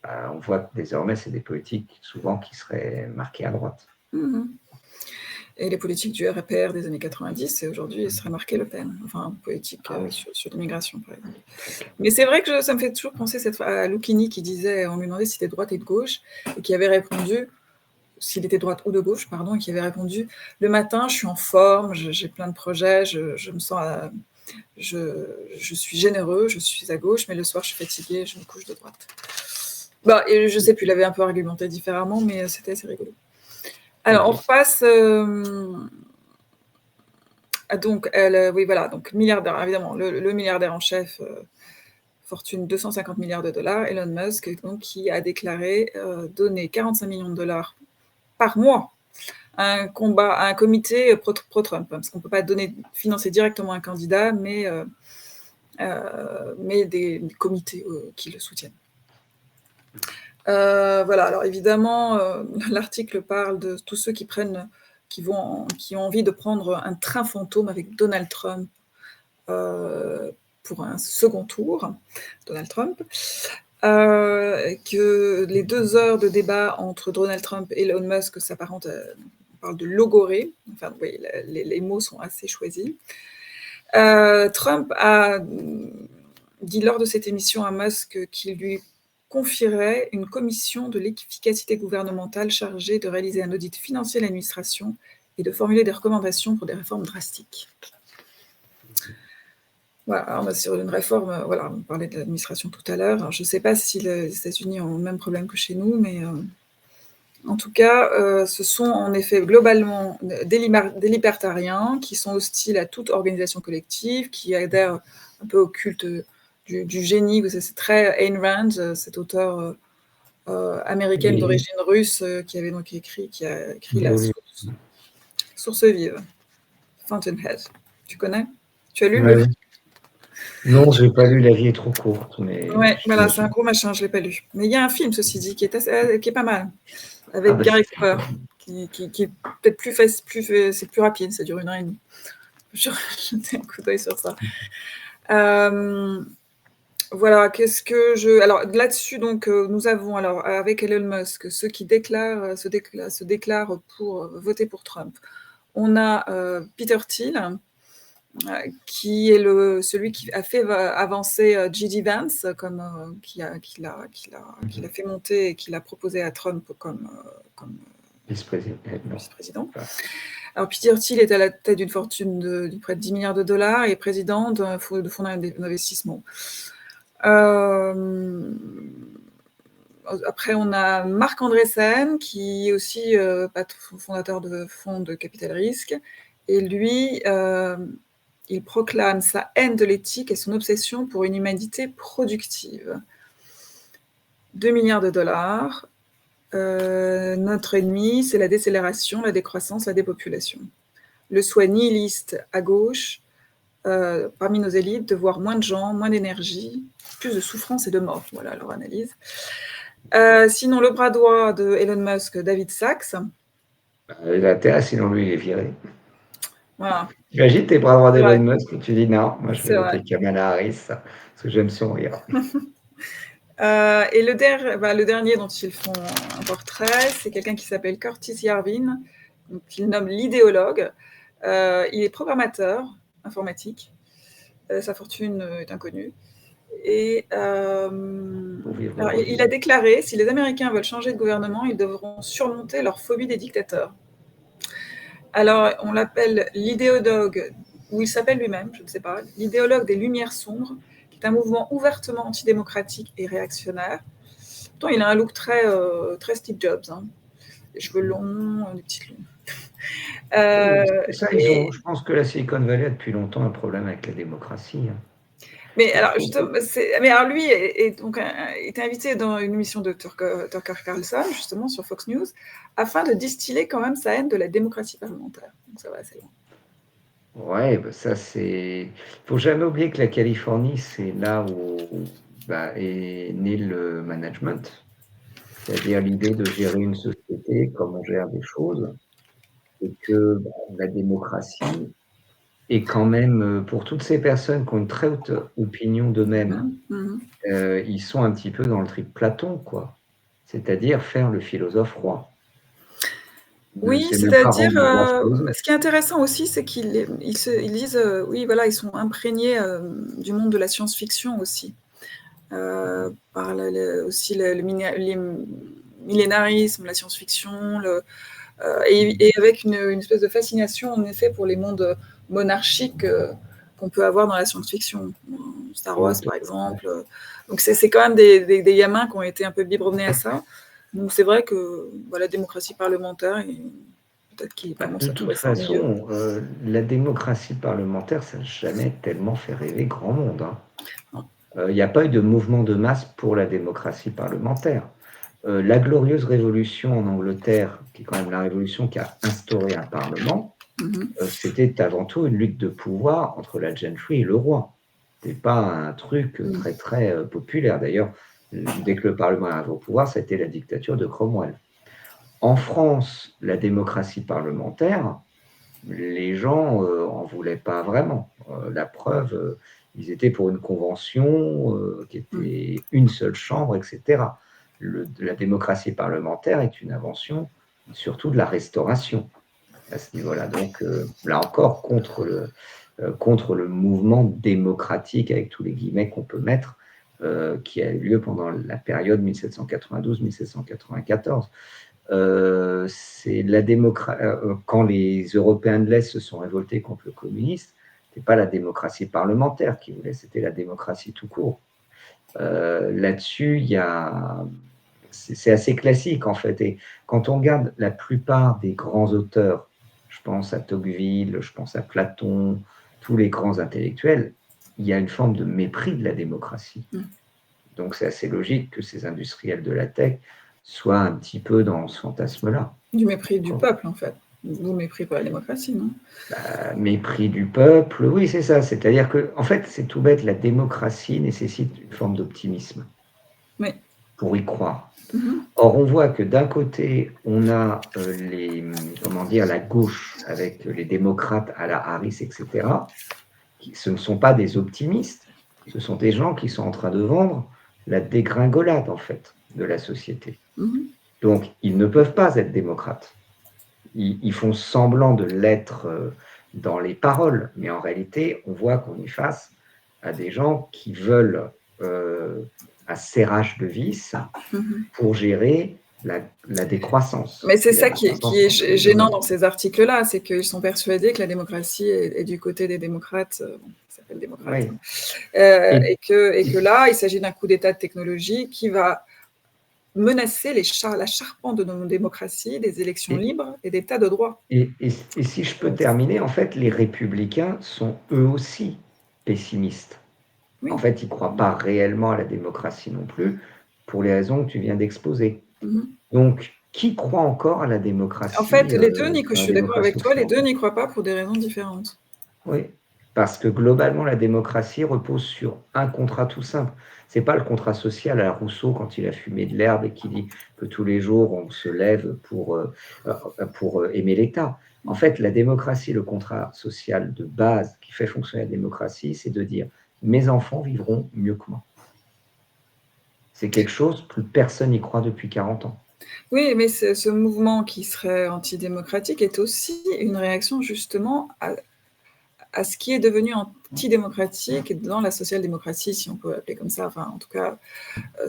On voit que désormais, c'est des politiques souvent qui seraient marquées à droite. Et les politiques du RPR des années 90, et aujourd'hui, seraient marquées Le Pen. Enfin, politique sur l'immigration, par exemple. Mais c'est vrai que ça me fait toujours penser à Lucchini qui disait, on lui demandait s'il était de droite et de gauche, et qui avait répondu, s'il était de droite ou de gauche, pardon, et qui avait répondu, le matin, je suis en forme, j'ai plein de projets, je me sens... je suis généreux, je suis à gauche, mais le soir, je suis fatiguée, je me couche de droite. Bah, et je sais plus, il avait un peu argumenté différemment, mais c'était assez rigolo. Alors, on repasse... donc, oui, voilà, donc milliardaire, évidemment, le milliardaire en chef, fortune 250 milliards de dollars, Elon Musk, donc, qui a déclaré donner 45 millions de dollars par mois à un comité pro-Trump, parce qu'on ne peut pas financer directement un candidat, mais des comités qui le soutiennent. Voilà, alors évidemment, l'article parle de tous ceux qui ont envie de prendre un train fantôme avec Donald Trump pour un second tour, Donald Trump, que les 2 heures de débat entre Donald Trump et Elon Musk s'apparentent on parle de logorée, enfin oui, les mots sont assez choisis. Trump a dit lors de cette émission à Musk qu'il lui confierait une commission de l'efficacité gouvernementale chargée de réaliser un audit financier de l'administration et de formuler des recommandations pour des réformes drastiques. Voilà, on est sur une réforme, voilà, on parlait de l'administration tout à l'heure. Alors, je ne sais pas si les États-Unis ont le même problème que chez nous, mais en tout cas, ce sont en effet globalement des libertariens qui sont hostiles à toute organisation collective, qui adhèrent un peu au culte du génie. C'est très Ayn Rand, cette auteure américaine d'origine russe qui a écrit La source vive, Fountainhead. Tu connais? Tu as lu le livre? Non, je n'ai pas lu, La vie est trop courte. Mais ouais, voilà, c'est un gros machin, je ne l'ai pas lu. Mais il y a un film, ceci dit, qui est pas mal, avec Gary Cooper, qui est peut-être c'est plus rapide, ça dure 1h30. Je vais jeter un coup d'œil sur ça. Voilà, alors là-dessus, donc nous avons alors avec Elon Musk ceux qui se déclarent pour voter pour Trump. On a Peter Thiel, qui est celui qui a fait avancer J.D. Vance, qui l'a fait monter et qui l'a proposé à Trump comme vice-président. Alors Peter Thiel est à la tête d'une fortune de près de 10 milliards de dollars et président de fonds d'investissement. Après, on a Marc Andreessen, qui est aussi fondateur de fonds de capital risque. Et lui, il proclame sa haine de l'éthique et son obsession pour une humanité productive. 2 milliards de dollars. Notre ennemi, c'est la décélération, la décroissance, la dépopulation. Le souhait nihiliste à gauche, parmi nos élites, de voir moins de gens, moins d'énergie, plus de souffrance et de mort. Voilà leur analyse. Sinon, le bras droit de Elon Musk, David Sachs. Il a intérêt, sinon lui, il est viré. Voilà. Imagine tes bras droits d'Elon Musk et tu dis non, moi je vais voter Kamala Harris, parce que j'aime son rire. Et le dernier dont ils font un portrait, c'est quelqu'un qui s'appelle Curtis Yarvin, qu'il nomme l'idéologue. Il est programmateur informatique. Sa fortune est inconnue. Et alors, il a déclaré, si les Américains veulent changer de gouvernement, ils devront surmonter leur phobie des dictateurs. Alors, on l'appelle l'idéologue, ou il s'appelle lui-même, je ne sais pas, l'idéologue des Lumières sombres, qui est un mouvement ouvertement antidémocratique et réactionnaire. Pourtant, il a un look très Steve Jobs, hein. Des cheveux longs, des petites lunettes. Je pense que la Silicon Valley a depuis longtemps un problème avec la démocratie. Hein. Mais alors, lui était invité dans une émission de Tucker Carlson, justement, sur Fox News, afin de distiller quand même sa haine de la démocratie parlementaire. Donc ça va assez loin. Ouais, ça c'est. Faut jamais oublier que la Californie, c'est là où est né le management, c'est-à-dire l'idée de gérer une société comme on gère des choses, et que la démocratie est quand même, pour toutes ces personnes qui ont une très haute opinion d'eux-mêmes, ils sont un petit peu dans le trip Platon, quoi. C'est-à-dire faire le philosophe roi. Oui, c'est-à-dire, ce qui est intéressant aussi, c'est qu'ils disent, oui, voilà, ils sont imprégnés du monde de la science-fiction aussi, par aussi le millénarisme, la science-fiction, et avec une espèce de fascination, en effet, pour les mondes monarchiques qu'on peut avoir dans la science-fiction. Star Wars, par exemple. Donc, c'est quand même des gamins qui ont été un peu biberonnés à ça. Donc, c'est vrai que la démocratie parlementaire, peut-être qu'il est pas bon. De toute façon, la démocratie parlementaire, ça n'a jamais tellement fait rêver grand monde. Il n'y a pas eu de mouvement de masse pour la démocratie parlementaire. La glorieuse révolution en Angleterre, qui est quand même la révolution qui a instauré un parlement, c'était avant tout une lutte de pouvoir entre la gentry et le roi. Ce n'était pas un truc très très populaire. D'ailleurs, dès que le Parlement arrive au pouvoir, ça a été la dictature de Cromwell. En France, la démocratie parlementaire, les gens n'en voulaient pas vraiment. La preuve, ils étaient pour une convention qui était une seule chambre, etc. La démocratie parlementaire est une invention surtout de la Restauration à ce niveau-là. Donc là encore, contre le mouvement démocratique, avec tous les guillemets qu'on peut mettre, qui a eu lieu pendant la période 1792-1794. C'est la quand les Européens de l'Est se sont révoltés contre le communisme, ce n'était pas la démocratie parlementaire qu'ils voulaient, c'était la démocratie tout court. Là-dessus, c'est assez classique en fait. Et quand on regarde la plupart des grands auteurs, je pense à Tocqueville, je pense à Platon, tous les grands intellectuels, il y a une forme de mépris de la démocratie. Donc c'est assez logique que ces industriels de la tech soient un petit peu dans ce fantasme-là. Du mépris du peuple, en fait. Ou mépris pour la démocratie, non ? Mépris du peuple, oui, c'est ça. C'est-à-dire que, en fait, c'est tout bête, la démocratie nécessite une forme d'optimisme pour y croire. Or, on voit que d'un côté, on a la gauche avec les démocrates à la Harris, etc. Ce ne sont pas des optimistes, ce sont des gens qui sont en train de vendre la dégringolade, en fait, de la société. Donc, ils ne peuvent pas être démocrates. Ils font semblant de l'être dans les paroles, mais en réalité, on voit qu'on est face à des gens qui veulent un serrage de vis pour gérer la décroissance. Mais c'est Et la ça qui décroissance est dans tous les gênant domaines. dans ces articles-là, c'est qu'ils sont persuadés que la démocratie est du côté des démocrates, bon, ils s'appellent démocrates, Oui. hein, et que là, il s'agit d'un coup d'État de technologie qui va menacer la charpente de nos démocraties, des élections libres et d'État de droit. Et si je peux terminer, en fait, les républicains sont eux aussi pessimistes. Oui. En fait, ils ne croient pas réellement à la démocratie non plus, pour les raisons que tu viens d'exposer. Donc, qui croit encore à la démocratie? En fait, les deux, Nico, je à la suis d'accord avec toi, les deux occidentale? n'y croient pas pour des raisons différentes. Oui, parce que globalement, la démocratie repose sur un contrat tout simple. C'est pas le contrat social à la Rousseau quand il a fumé de l'herbe et qui dit que tous les jours on se lève pour aimer l'État. En fait, la démocratie, le contrat social de base qui fait fonctionner la démocratie, c'est de dire mes enfants vivront mieux que moi. C'est quelque chose que personne n'y croit depuis 40 ans. Oui, mais ce mouvement qui serait antidémocratique est aussi une réaction justement à ce qui est devenu antidémocratique dans la social-démocratie, si on peut l'appeler comme ça, enfin en tout cas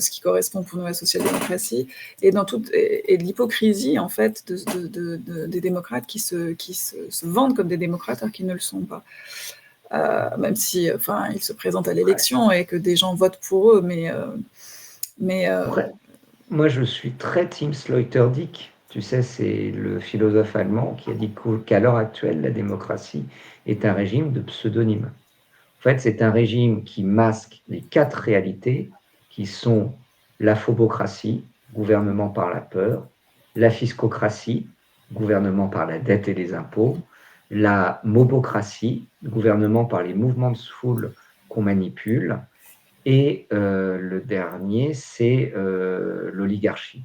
ce qui correspond pour nous à la social-démocratie, et de l'hypocrisie en fait des démocrates qui se vendent comme des démocrates alors qu'ils ne le sont pas. Même si enfin, ils se présentent à l'élection et que des gens votent pour eux, mais Après, moi je suis très team Sloterdijk. Tu sais, c'est le philosophe allemand qui a dit qu'à l'heure actuelle, la démocratie est un régime de pseudonymes. En fait, c'est un régime qui masque les 4 réalités qui sont la phobocratie, gouvernement par la peur, la fiscocratie, gouvernement par la dette et les impôts, la mobocratie, gouvernement par les mouvements de foule qu'on manipule, et le dernier, c'est l'oligarchie,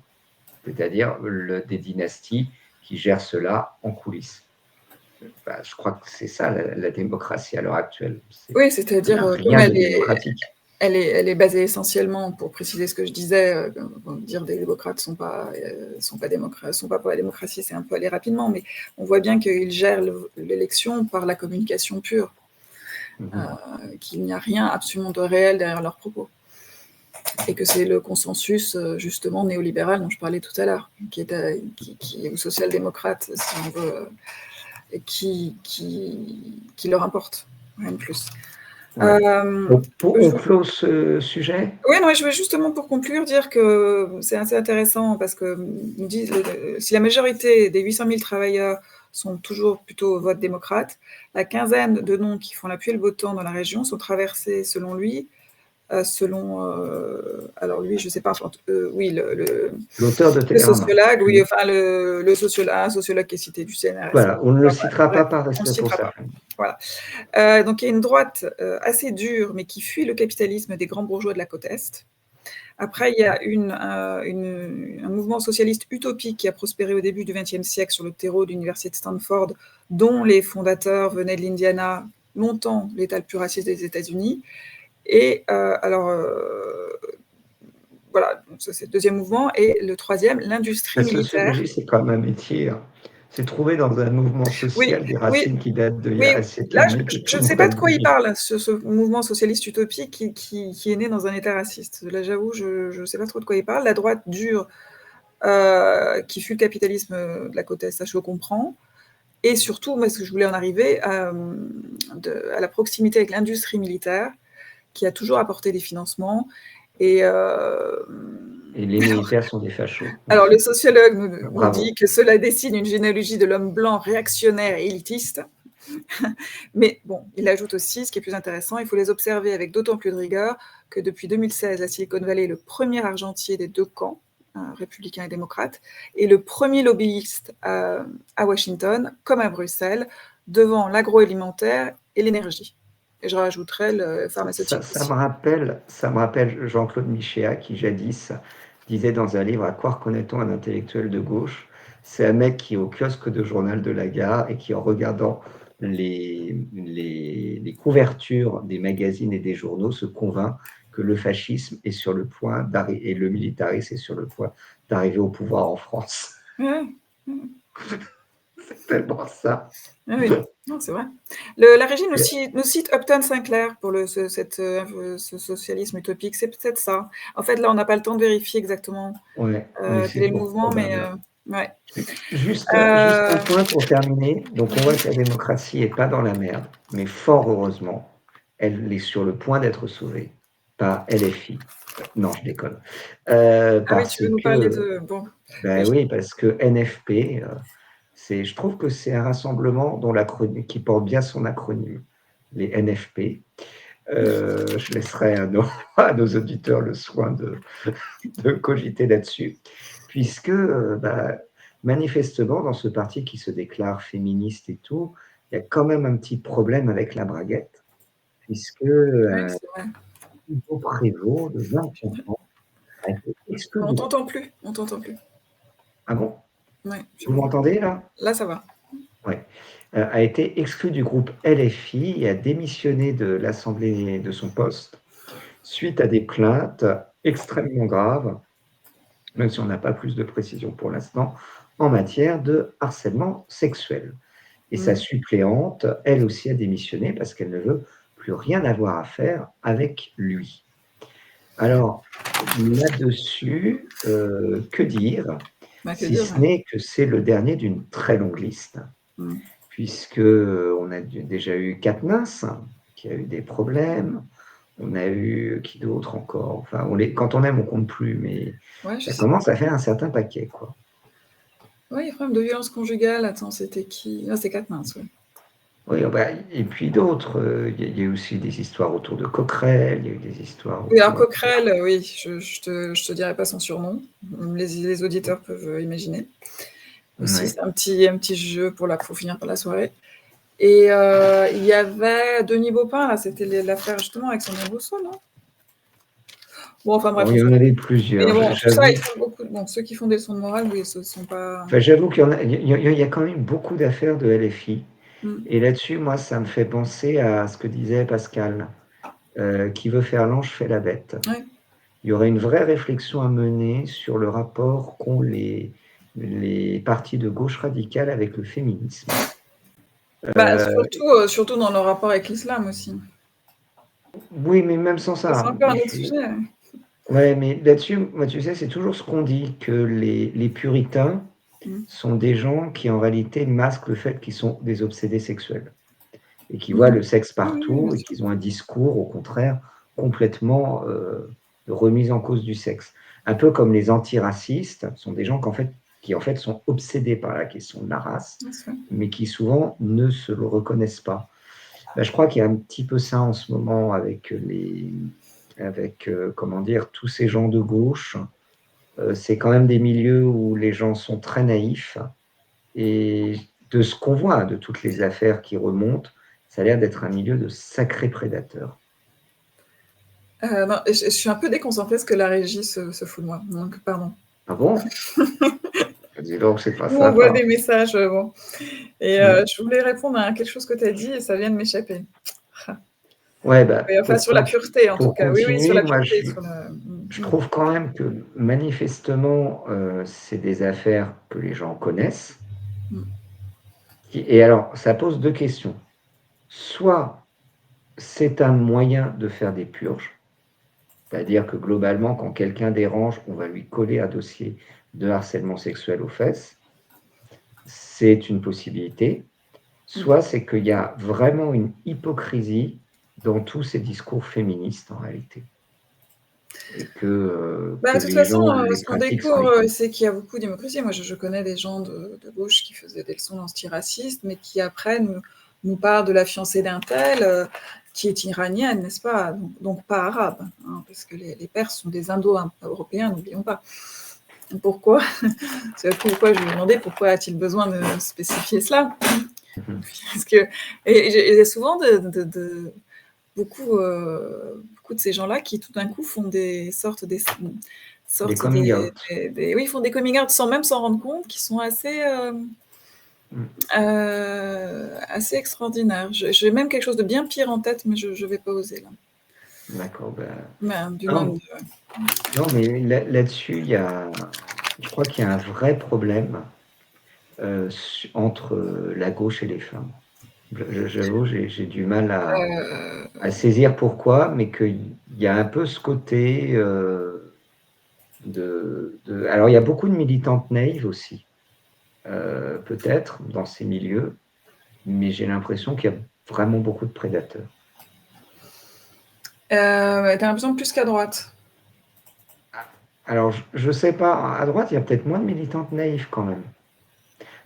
c'est-à-dire des dynasties qui gèrent cela en coulisses. Je crois que c'est ça la démocratie à l'heure actuelle. Oui, c'est-à-dire rien de démocratique. Elle est basée essentiellement, pour préciser ce que je disais, dire des démocrates sont pas pour la démocratie, c'est un peu aller rapidement, mais on voit bien qu'ils gèrent l'élection par la communication pure, qu'il n'y a rien absolument de réel derrière leurs propos. Et que c'est le consensus justement néolibéral dont je parlais tout à l'heure, qui est ou social-démocrate, si on veut, qui leur importe, rien de plus. On clôt ce sujet? Oui, non, je vais justement pour conclure dire que c'est assez intéressant parce que nous disent, si la majorité des 800 000 travailleurs sont toujours plutôt au vote démocrate, la quinzaine de noms qui font la pluie et le beau temps dans la région sont traversés, selon lui, alors lui, je ne sais pas, oui, l'auteur de le Télérama. sociologue, oui, enfin un sociologue qui est cité du CNRS. Voilà, on ne le citera pas par respect pour ça. Voilà. Donc il y a une droite assez dure, mais qui fuit le capitalisme des grands bourgeois de la côte Est. Après, il y a un mouvement socialiste utopique qui a prospéré au début du XXe siècle sur le terreau de l'université de Stanford, dont les fondateurs venaient de l'Indiana, longtemps l'État le plus raciste des États-Unis. Et voilà, ça c'est le deuxième mouvement. Et le troisième, l'industrie militaire. La sociologie, c'est quand même un métier. Hein. C'est trouver dans un mouvement social des racines qui datent d'il y a un siècle et demi. Je ne sais pas de quoi il parle, ce mouvement socialiste utopique qui est né dans un État raciste. Là, j'avoue, je ne sais pas trop de quoi il parle. La droite dure, qui fut le capitalisme de la côte Est, ça je le comprends. Et surtout, moi, ce que je voulais en arriver, à la proximité avec l'industrie militaire, qui a toujours apporté des financements. Et les militaires sont des fachos. Alors, le sociologue nous dit que cela dessine une généalogie de l'homme blanc réactionnaire et élitiste. Mais bon, il ajoute aussi, ce qui est plus intéressant, il faut les observer avec d'autant plus de rigueur que depuis 2016, la Silicon Valley est le premier argentier des deux camps, républicains et démocrates, et le premier lobbyiste à Washington, comme à Bruxelles, devant l'agroalimentaire et l'énergie. Et je rajouterais le pharmaceutique. Ça me rappelle Jean-Claude Michéa qui jadis disait dans un livre « À quoi reconnaît-on un intellectuel de gauche ?» C'est un mec qui est au kiosque de journal de la gare et qui, en regardant les couvertures des magazines et des journaux, se convainc que le fascisme est sur le point d'arriver et le militarisme est sur le point d'arriver au pouvoir en France. Ouais. tellement ça. Ah oui, non, c'est vrai. La régie nous cite Upton Sinclair pour ce socialisme utopique, c'est peut-être ça. En fait, là, on n'a pas le temps de vérifier exactement, Ouais, mais c'est quel est le fort mouvement, mais probable. ouais. Juste un Heu, point pour terminer. Donc, on voit vas-y. que la démocratie est pas dans la merde, mais fort heureusement, elle est sur le point d'être sauvée par LFI. Non, je déconne. Ah oui, Parce tu veux nous parler que, de bon, ben oui, parce que NFP, je trouve que c'est un rassemblement dont l'acronyme, qui porte bien son acronyme, les NFP. Je laisserai à nos auditeurs le soin de cogiter là-dessus, puisque manifestement, dans ce parti qui se déclare féministe et tout, il y a quand même un petit problème avec la braguette, puisque oui, c'est vrai. Hugo Prévost, de 25 ans, a été exclu On du groupe. t'entend plus, on t'entend plus. Ah bon? Ouais, je Vous m'entendez là? là, ça va. Ouais. A été exclu du groupe LFI et a démissionné de l'Assemblée de son poste suite à des plaintes extrêmement graves, même si on n'a pas plus de précision pour l'instant, en matière de harcèlement sexuel. Et sa Mmh. suppléante, elle aussi, a démissionné parce qu'elle ne veut plus rien avoir à faire avec lui. Alors, là-dessus, que dire? Bah, que Si dire, ce ouais. n'est que c'est le dernier d'une très longue liste, Mmh. puisque, on a déjà eu Katniss, qui a eu des problèmes. On a eu qui d'autre encore? Enfin, quand on aime, on compte plus, mais Ouais, je ça sais. commence à faire un certain paquet, quoi. Ouais, il y a problème de violence conjugale. Attends, c'était qui? Ah, c'est Katniss, ouais. Oui, bah, et puis d'autres, il y a eu aussi des histoires autour de Coquerel, il y a eu des histoires Oui, alors autour Coquerel, oui, je te dirai pas son surnom. Les auditeurs peuvent, imaginer. Aussi, ouais. c'est un petit jeu pour finir par la soirée. Et il y avait Denis Baupin, là, c'était l'affaire justement avec Sandrine Rousseau, non? Bon, enfin bref, Bon, il on y s'en en fout. avait Mais plusieurs. bon, tout ça, ils font beaucoup bon, ceux qui font des leçons de morale, oui, ce sont pas Enfin, j'avoue qu'il y en a il y a quand même beaucoup d'affaires de LFI mmh, et là-dessus, moi, ça me fait penser à ce que disait Pascal, «Qui veut faire l'ange fait la bête». ouais. Il y aurait une vraie réflexion à mener sur le rapport qu'ont les partis de gauche radicale avec le féminisme. Bah, Heu, surtout dans leur rapport avec l'islam aussi. oui, mais même sans Ça, c'est ça, encore un autre sujet, ouais. ouais, mais là-dessus, moi, tu sais, c'est toujours ce qu'on dit, que les puritains Mmh. sont des gens qui, en réalité, masquent le fait qu'ils sont des obsédés sexuels et qui voient Mmh. le sexe Oui, oui, oui, bien partout et sûr. qu'ils ont un discours, au contraire, complètement, de remise en cause du sexe. Un peu comme les antiracistes, sont des gens qui, en fait, sont obsédés par la question de la race, Ouais, c'est vrai. mais qui souvent ne se le reconnaissent pas. Bah, je crois qu'il y a un petit peu ça en ce moment comment dire, tous ces gens de gauche. C'est quand même des milieux où les gens sont très naïfs et de ce qu'on voit, de toutes les affaires qui remontent, ça a l'air d'être un milieu de sacrés prédateurs. Non, je suis un peu déconcentrée parce que la régie se fout de moi, donc pardon. Ah bon? Dis donc, c'est pas Ou on voit sympa. des messages, bon et Ouais. je voulais répondre à quelque chose que tu as dit et ça vient de m'échapper. Ouais, bah, Oui, enfin sur la pureté en tout pour cas. Oui, oui, sur continuer, la moi, pureté, je sur le je trouve quand même que manifestement, c'est des affaires que les gens connaissent. mmh. Et alors, ça pose 2 questions. Soit c'est un moyen de faire des purges, c'est-à-dire que globalement, quand quelqu'un dérange, on va lui coller un dossier de harcèlement sexuel aux fesses. C'est une possibilité. Mmh. Soit c'est qu'il y a vraiment une hypocrisie dans tous ces discours féministes en réalité et que Bah, de toute les façon, gens les ce qu'on pratiquent sans les découvre, connaître. c'est qu'il y a beaucoup d'hypocrisie. Moi, je connais des gens de gauche qui faisaient des leçons d'antiracisme, mais qui après nous parlent de la fiancée d'un tel, qui est iranienne, n'est-ce pas? Donc pas arabe, hein, parce que les Perses sont des Indo-européens, n'oublions pas. Pourquoi? Pourquoi je lui ai demandé pourquoi a-t-il besoin de spécifier cela? Mmh. Parce que et souvent beaucoup de ces gens-là qui tout d'un coup font Des sortent coming out. oui, ils font des coming out sans même s'en rendre compte, qui sont Mmh. assez extraordinaires. J'ai même quelque chose de bien pire en tête, mais je vais pas oser là. D'accord, bah, Mais d'une non, homme non, mais là-dessus, je crois qu'il y a un vrai problème. entre la gauche et les femmes. J'avoue, j'ai du mal Euh, à saisir pourquoi, mais qu'il y a un peu ce côté alors, il y a beaucoup de militantes naïves aussi, peut-être, dans ces milieux, mais j'ai l'impression qu'il y a vraiment beaucoup de prédateurs. T'as l'impression plus qu'à droite. Alors, je sais pas, à droite, il y a peut-être moins de militantes naïves quand même.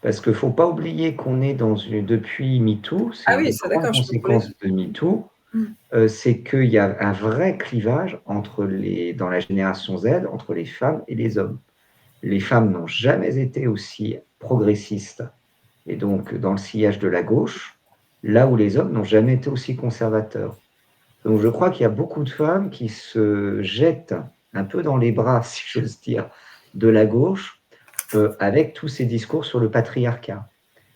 Parce qu'il ne faut pas oublier qu'on est depuis MeToo, c'est Ah une oui, des c'est grandes d'accord, je peux conséquences de MeToo, c'est qu'il y a un vrai clivage dans la génération Z entre les femmes et les hommes. Les femmes n'ont jamais été aussi progressistes et donc dans le sillage de la gauche, là où les hommes n'ont jamais été aussi conservateurs. Donc je crois qu'il y a beaucoup de femmes qui se jettent un peu dans les bras, si j'ose dire, de la gauche, avec tous ces discours sur le patriarcat,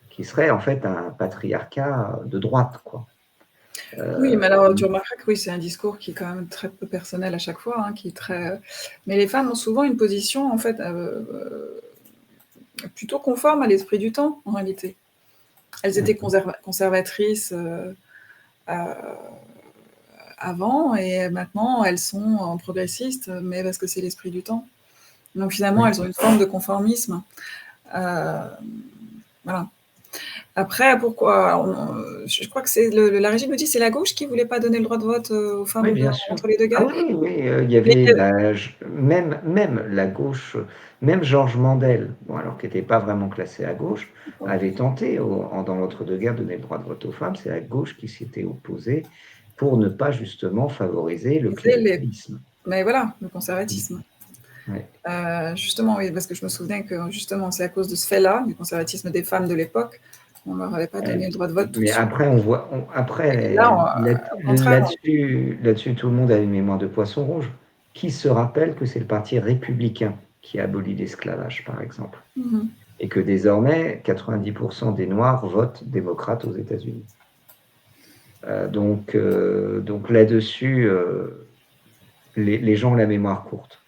qui serait en fait un patriarcat de droite, quoi. Oui, mais alors tu remarqueras que oui, c'est un discours qui est quand même très peu personnel à chaque fois, hein, qui est très. Mais les femmes ont souvent une position en fait plutôt conforme à l'esprit du temps en réalité. Elles étaient conservatrices avant et maintenant elles sont progressistes, mais parce que c'est l'esprit du temps. Donc finalement, elles ont une forme de conformisme. Voilà. Après, pourquoi je crois que c'est la régie me dit c'est la gauche qui voulait pas donner le droit de vote aux femmes Oui, bien sûr. entre les deux Ah guerres. oui, oui, il y avait même la gauche, même Georges Mandel, bon, alors qui n'était pas vraiment classé à gauche, avait tenté dans l'entre-deux-guerres de donner le droit de vote aux femmes. C'est la gauche qui s'était opposée pour ne pas justement favoriser le cléricalisme. Mais voilà, le conservatisme. Ouais. Justement, oui, parce que je me souviens que justement, c'est à cause de ce fait-là, du conservatisme des femmes de l'époque, on leur avait pas donné le droit de vote tout de Mais suite. après, là-dessus, tout le monde a une mémoire de poisson rouge. Qui se rappelle que c'est le parti républicain qui a aboli l'esclavage, par exemple, et que désormais, 90% des Noirs votent démocrate aux États-Unis. Donc là-dessus, les gens ont la mémoire courte.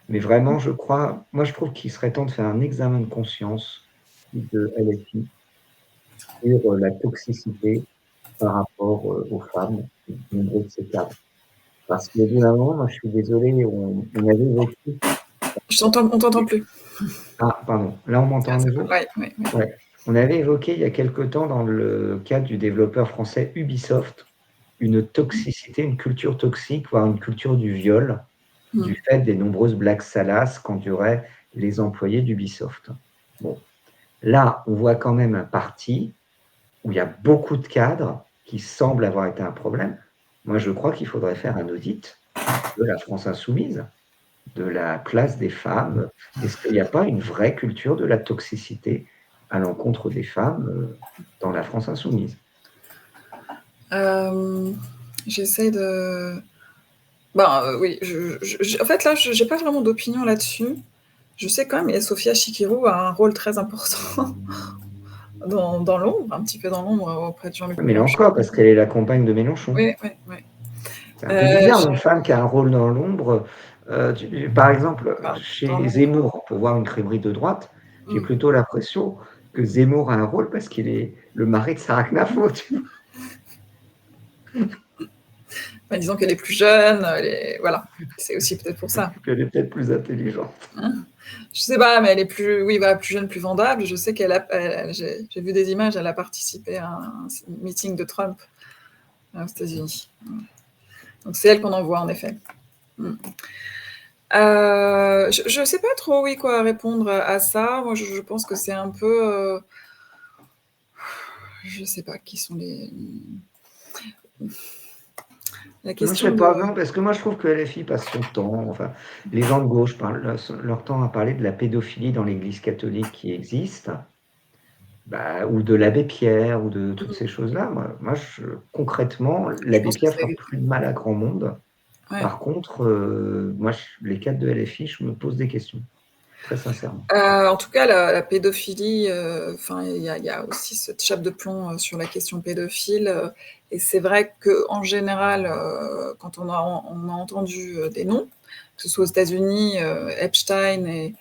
Mais vraiment, moi je trouve qu'il serait temps de faire un examen de conscience de LFI sur la toxicité par rapport aux femmes, nombreux de ces cadres. Parce qu'au bout d'un moment, moi je suis désolé, on avait évoqué. On t'entend plus. Ah, pardon, là on m'entend à nouveau ? Oui. Ouais. On avait évoqué il y a quelque temps, dans le cadre du développeur français Ubisoft, une toxicité, une culture toxique, voire une culture du viol, du fait des nombreuses blagues salaces qu'enduraient les employés d'Ubisoft. Bon. Là, on voit quand même un parti où il y a beaucoup de cadres qui semblent avoir été un problème. Moi, je crois qu'il faudrait faire un audit de la France insoumise, de la place des femmes. Est-ce qu'il n'y a pas une vraie culture de la toxicité à l'encontre des femmes dans la France insoumise ? J'essaie de... oui, en fait, là, je n'ai pas vraiment d'opinion là-dessus. Je sais quand même que Sophia Chikirou a un rôle très important dans l'ombre, un petit peu dans l'ombre auprès de Jean-Luc Mélenchon. Mais là encore, parce qu'elle est la compagne de Mélenchon. Oui. C'est un peu bizarre, une femme qui a un rôle dans l'ombre. Par exemple, chez Zemmour, pour voir une crèmerie de droite, j'ai plutôt l'impression que Zemmour a un rôle parce qu'il est le mari de Sarah Knafo. Disons qu'elle est plus jeune, voilà, c'est aussi peut-être pour ça. Elle est peut-être plus intelligente. Je sais pas, mais elle est plus jeune, plus vendable. Je sais j'ai vu des images, elle a participé à un meeting de Trump aux États-Unis. Donc c'est elle qu'on envoie en effet. Je sais pas trop, quoi répondre à ça. Moi, je pense que c'est un peu, je sais pas qui sont les. La question. Je sais pas, non, parce que moi je trouve que LFI passe son temps. Enfin, les gens de gauche passent leur temps à parler de la pédophilie dans l'Église catholique qui existe. Ou de l'abbé Pierre, ou de toutes ces choses-là. Moi concrètement, l'abbé Pierre ne fera plus de mal à grand monde. Ouais. Par contre, moi, les cadres de LFI, je me pose des questions, très sincèrement. En tout cas, la pédophilie, il y a aussi cette chape de plomb sur la question pédophile. Et c'est vrai qu'en général, quand on a entendu des noms, que ce soit aux États-Unis, Epstein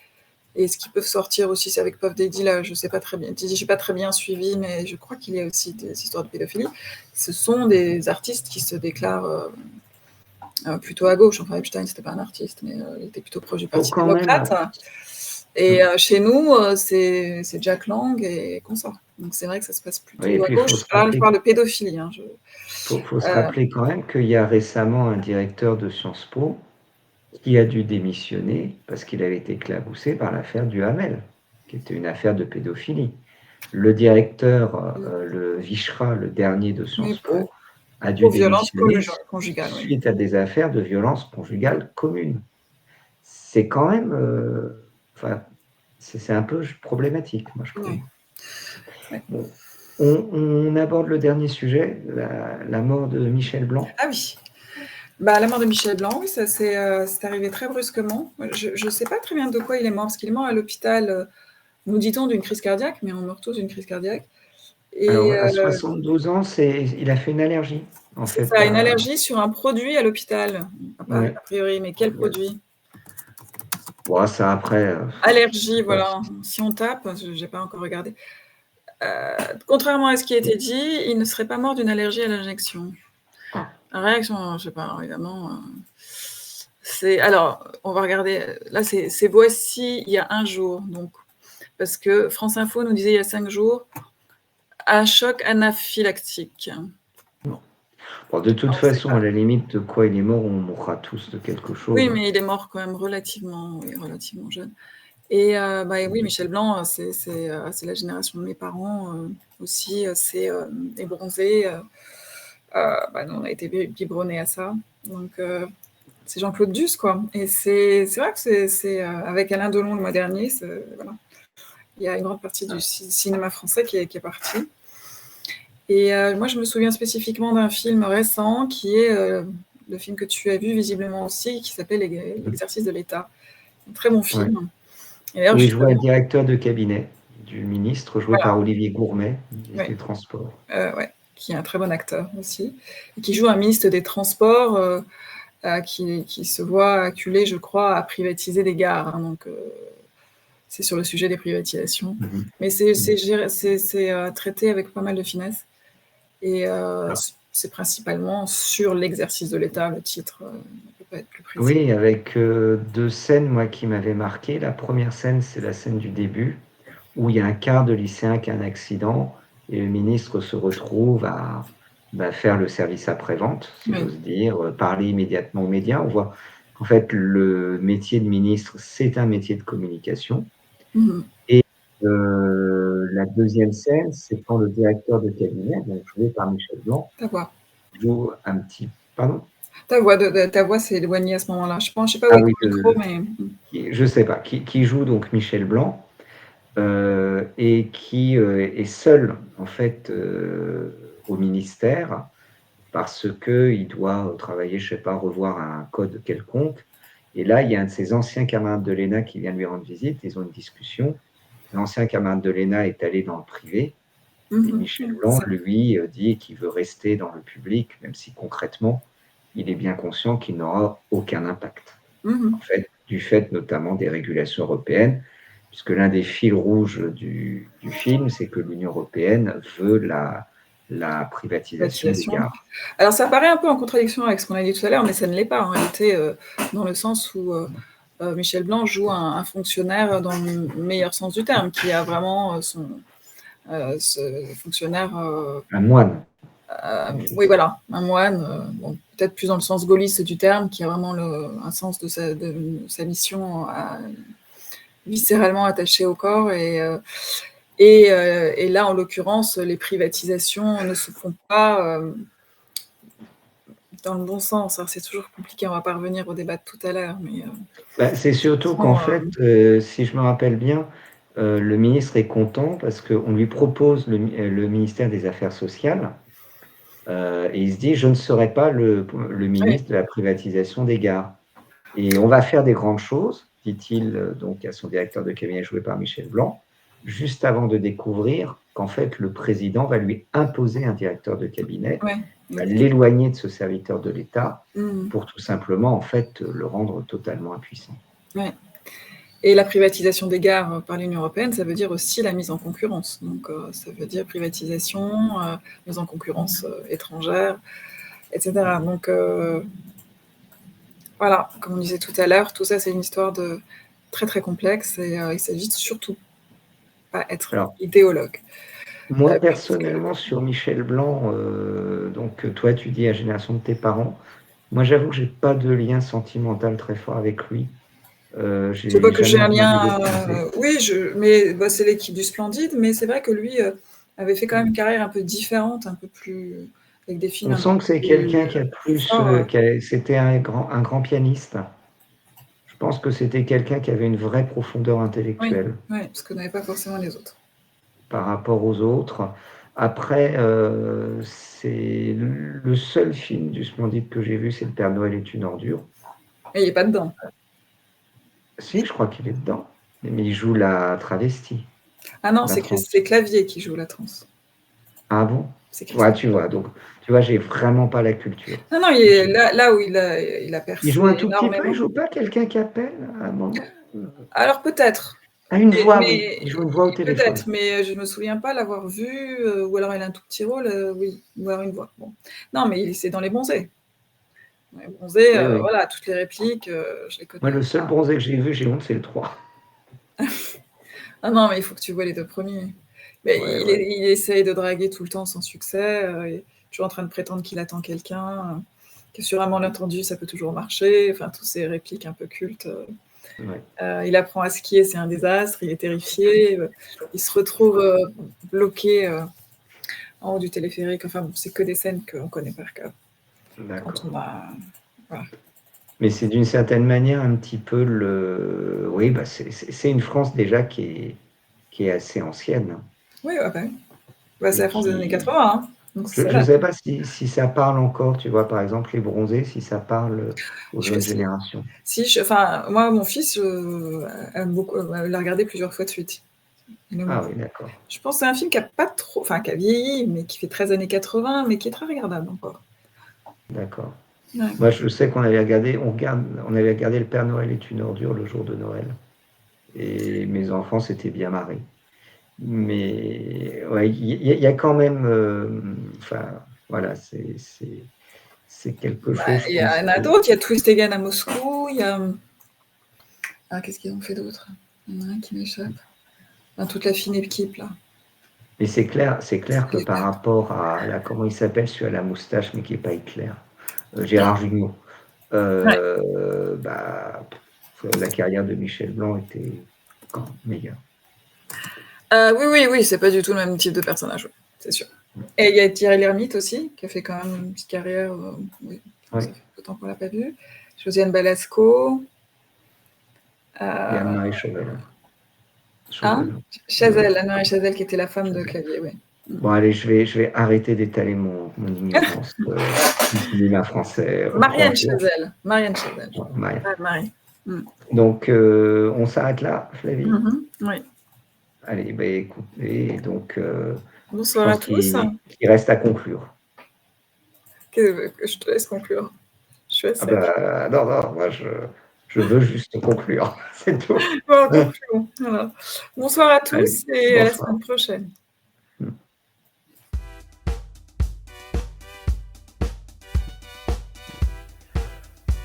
Et ce qui peut sortir aussi, c'est avec Puff Daddy, là, je sais pas très bien, j'ai pas très bien suivi, mais je crois qu'il y a aussi des histoires de pédophilie. Ce sont des artistes qui se déclarent plutôt à gauche. Enfin, Epstein, c'était pas un artiste, mais il était plutôt proche du Faut Parti quand démocrate. même. Et chez nous, c'est Jack Lang et consorts. Donc c'est vrai que ça se passe plutôt Oui, et à puis il faut gauche. se Là, je rappeler, parle de pédophilie. Hein, faut se rappeler quand même qu'il y a récemment un directeur de Sciences Po qui a dû démissionner parce qu'il avait été éclaboussé par l'affaire du Hamel, qui était une affaire de pédophilie. Le directeur, le Vichra, le dernier de oui, Sciences Po, a dû pour violence démissionner conjugale. Oui. suite à des affaires de violence conjugale communes. C'est quand même, enfin, c'est un peu problématique, moi je trouve. Oui. Oui. Bon, on aborde le dernier sujet, la mort de Michel Blanc. Ah oui. Bah, la mort de Michel Blanc, oui, ça c'est arrivé très brusquement. Je ne sais pas très bien de quoi il est mort, parce qu'il est mort à l'hôpital, nous dit-on, d'une crise cardiaque, mais on meurt tous d'une crise cardiaque. Et Alors, à 72 ans, il a fait une allergie, en c'est fait. ça, une allergie sur un produit à l'hôpital, Ouais. a priori, mais quel produit? Bon, ça après. Allergie, voilà. Si on tape, je n'ai pas encore regardé. Contrairement à ce qui a été dit, il ne serait pas mort d'une allergie à l'injection. La réaction, je ne sais pas, évidemment. Alors, on va regarder. Là, c'est voici il y a un jour. Donc, parce que France Info nous disait il y a 5 jours, un choc anaphylactique. Bon, de toute façon, à la limite, de quoi il est mort, on mourra tous de quelque chose. Oui, mais il est mort quand même relativement jeune. Et oui, Michel Blanc, c'est la génération de mes parents aussi. C'est des bronzés. Nous, on a été biberonnés à ça. Donc, c'est Jean-Claude Duss, quoi. Et c'est vrai que c'est avec Alain Delon le mois dernier, voilà. Il y a une grande partie du cinéma français qui est partie. Et moi, je me souviens spécifiquement d'un film récent qui est le film que tu as vu visiblement aussi, qui s'appelle L'exercice de l'État. Un très bon film. Ouais. Et Oui, je vois un directeur de cabinet du ministre, joué par Olivier Gourmet, ministre des Transports. Ouais, qui est un très bon acteur aussi, et qui joue un ministre des Transports qui se voit acculé, je crois, à privatiser des gares. Hein, donc, c'est sur le sujet des privatisations. Mais c'est traité avec pas mal de finesse. Et c'est principalement sur l'exercice de l'État, le titre ne peut pas être plus précis. Oui, avec 2 scènes, moi, qui m'avaient marqué. La première scène, c'est la scène du début, où il y a un quart de lycéens qui a un accident, et le ministre se retrouve à faire le service après-vente, si j'ose dire, parler immédiatement aux médias. On voit qu'en fait, le métier de ministre, c'est un métier de communication. Et la deuxième scène, c'est quand le directeur de cabinet, donc joué par Michel Blanc, joue un petit... Pardon ? Ta voix s'est éloignée à ce moment-là. Je ne sais pas où est le micro, mais... Je ne sais pas. Qui joue donc Michel Blanc et qui est seul, en fait, au ministère parce qu'il doit travailler, je ne sais pas, revoir un code quelconque. Et là, il y a un de ses anciens camarades de l'ENA qui vient lui rendre visite. Ils ont une discussion. L'ancien camarade de l'ENA est allé dans le privé. Et Michel Blanc, lui, dit qu'il veut rester dans le public, même si concrètement, il est bien conscient qu'il n'aura aucun impact. En fait, du fait notamment des régulations européennes, puisque l'un des fils rouges du film, c'est que l'Union européenne veut la privatisation des gares. Alors, ça paraît un peu en contradiction avec ce qu'on a dit tout à l'heure, mais ça ne l'est pas en réalité, dans le sens où Michel Blanc joue un fonctionnaire dans le meilleur sens du terme, qui a vraiment ce fonctionnaire... un moine. Oui, voilà, un moine, bon, peut-être plus dans le sens gaulliste du terme, qui a vraiment un sens de sa mission viscéralement attaché au corps. Et là, en l'occurrence, les privatisations ne se font pas dans le bon sens. Alors, c'est toujours compliqué, on ne va pas revenir au débat de tout à l'heure. C'est surtout qu'en fait, si je me rappelle bien, le ministre est content parce qu'on lui propose le ministère des Affaires sociales et il se dit « je ne serai pas le ministre de la privatisation des gares ». Et on va faire des grandes choses, dit-il donc à son directeur de cabinet joué par Michel Blanc, juste avant de découvrir qu'en fait, le président va lui imposer un directeur de cabinet, va l'éloigner de ce serviteur de l'État pour tout simplement, en fait, le rendre totalement impuissant. Ouais. Et la privatisation des gares par l'Union européenne, ça veut dire aussi la mise en concurrence. Donc, ça veut dire privatisation, mise en concurrence étrangère, etc. Donc, voilà, comme on disait tout à l'heure, tout ça, c'est une histoire très, très complexe et il s'agit surtout pas être Alors, idéologue. moi, Parce que personnellement, sur Michel Blanc, donc toi, tu dis à la génération de tes parents. Moi, j'avoue que j'ai pas de lien sentimental très fort avec lui. c'est pas J'ai que j'ai jamais un entendu lien, l'opposer. oui, mais c'est l'équipe du Splendide, mais c'est vrai que lui avait fait quand même une carrière un peu différente, un peu plus avec des films On un peu sent que c'est plus, quelqu'un qui a plus plus, forts. c'était un grand pianiste. Je pense que c'était quelqu'un qui avait une vraie profondeur Oui, intellectuelle oui, parce qu'on n'avait pas forcément les autres. par rapport aux autres. Après, c'est le seul film du Splendide que j'ai vu, c'est Le Père Noël est une ordure. Et il n'est pas dedans. Si, je crois qu'il est dedans, mais il joue la travestie, Ah non, la trans. c'est Clavier qui joue la trans. Ah bon? C'est Ouais, Christophe. tu vois, donc tu vois, j'ai vraiment pas la culture. Non, non, il est là où il a Il percé joue un tout petit peu, il énormément. joue pas quelqu'un qui appelle à un moment? Alors peut-être, Ah, une voix, oui, il mais joue une voix au téléphone. peut-être, mais je me souviens pas l'avoir vu, ou alors il a un tout petit rôle, oui, ou alors une voix. Bon. Non, mais c'est dans Les Bronzés. Dans Les Bronzés, Oui, oui. voilà, toutes les répliques, je les Moi, connais. le seul bronzé que j'ai vu, j'ai honte, c'est le 3. Ah non, mais il faut que tu vois les 2 premiers. Mais Ouais, ouais. il essaye de draguer tout le temps sans succès, il est toujours en train de prétendre qu'il attend quelqu'un, que sur un malentendu, ça peut toujours marcher, enfin, toutes ces répliques un peu cultes. Ouais. Il apprend à skier, c'est un désastre, il est terrifié, il se retrouve bloqué en haut du téléphérique. Enfin bon, c'est que des scènes qu'on connaît par cœur. Quand D'accord. on a... Voilà. Mais c'est d'une certaine manière un petit peu le. Oui, bah c'est une France déjà qui est assez ancienne. Oui, ouais, bah, oui. Bah, c'est Et la France des années qui. 80, hein. Donc c'est Je ça ne là. sais pas si ça parle encore, tu vois, par exemple, les bronzés, si ça parle aux Je jeunes si, générations. enfin, moi, mon fils aime beaucoup, l'a regardé plusieurs fois de suite. Il aime Ah beaucoup. oui, d'accord. Je pense que c'est un film qui a pas trop, enfin, qui a vieilli, mais qui fait très années 80, mais qui est très regardable encore. D'accord. Ouais. Moi, je sais qu'on avait regardé, on avait regardé Le Père Noël est une ordure le jour de Noël. Et mes enfants s'étaient bien marrés. Mais ouais, il y a quand même, enfin, voilà, c'est quelque Bah, chose, je il y pense. en a d'autres. Il y a Twist Again à Moscou. Il y a. Ah, qu'est-ce qu'ils ont fait d'autre? Il y en a un qui m'échappe. Enfin, toute la fine équipe, là. Mais c'est clair que par rapport à là, comment il s'appelle, celui à la moustache, mais qui n'est pas Hitler, Gérard Jugnot, bah, la carrière de Michel Blanc était encore meilleure. Oui, c'est pas du tout le même type de personnage, c'est sûr. Et il y a Thierry Lhermitte aussi, qui a fait quand même une petite carrière. Oui, Oui. ça fait longtemps qu'on l'a pas vu. Josiane Balasco. Et Anne-Marie Chauvel. Chazelle, Anne-Marie Chazelle, qui était la femme de Clavier, oui. Bon, allez, je vais arrêter d'étaler mon ignorance du cinéma français. Marianne Chazelle. Marianne Chazelle. Marie. Ah, Marie. Donc, on s'arrête là, Flavie? Oui. Allez, bah, écoutez, donc, Bonsoir à tous. Il reste à conclure. Je te laisse conclure. Je suis à sec. Non, moi, je veux juste conclure, c'est tout. Bon, concluons. Voilà. Bonsoir à tous. Allez, et à la bonsoir. semaine prochaine.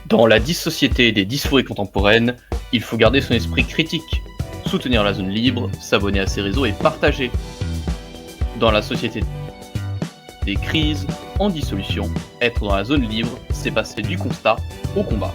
Dans la société des dysphoriques contemporaines, il faut garder son esprit critique, soutenir la zone libre, s'abonner à ses réseaux et partager. Dans la société des crises en dissolution, être dans la zone libre, c'est passer du constat au combat.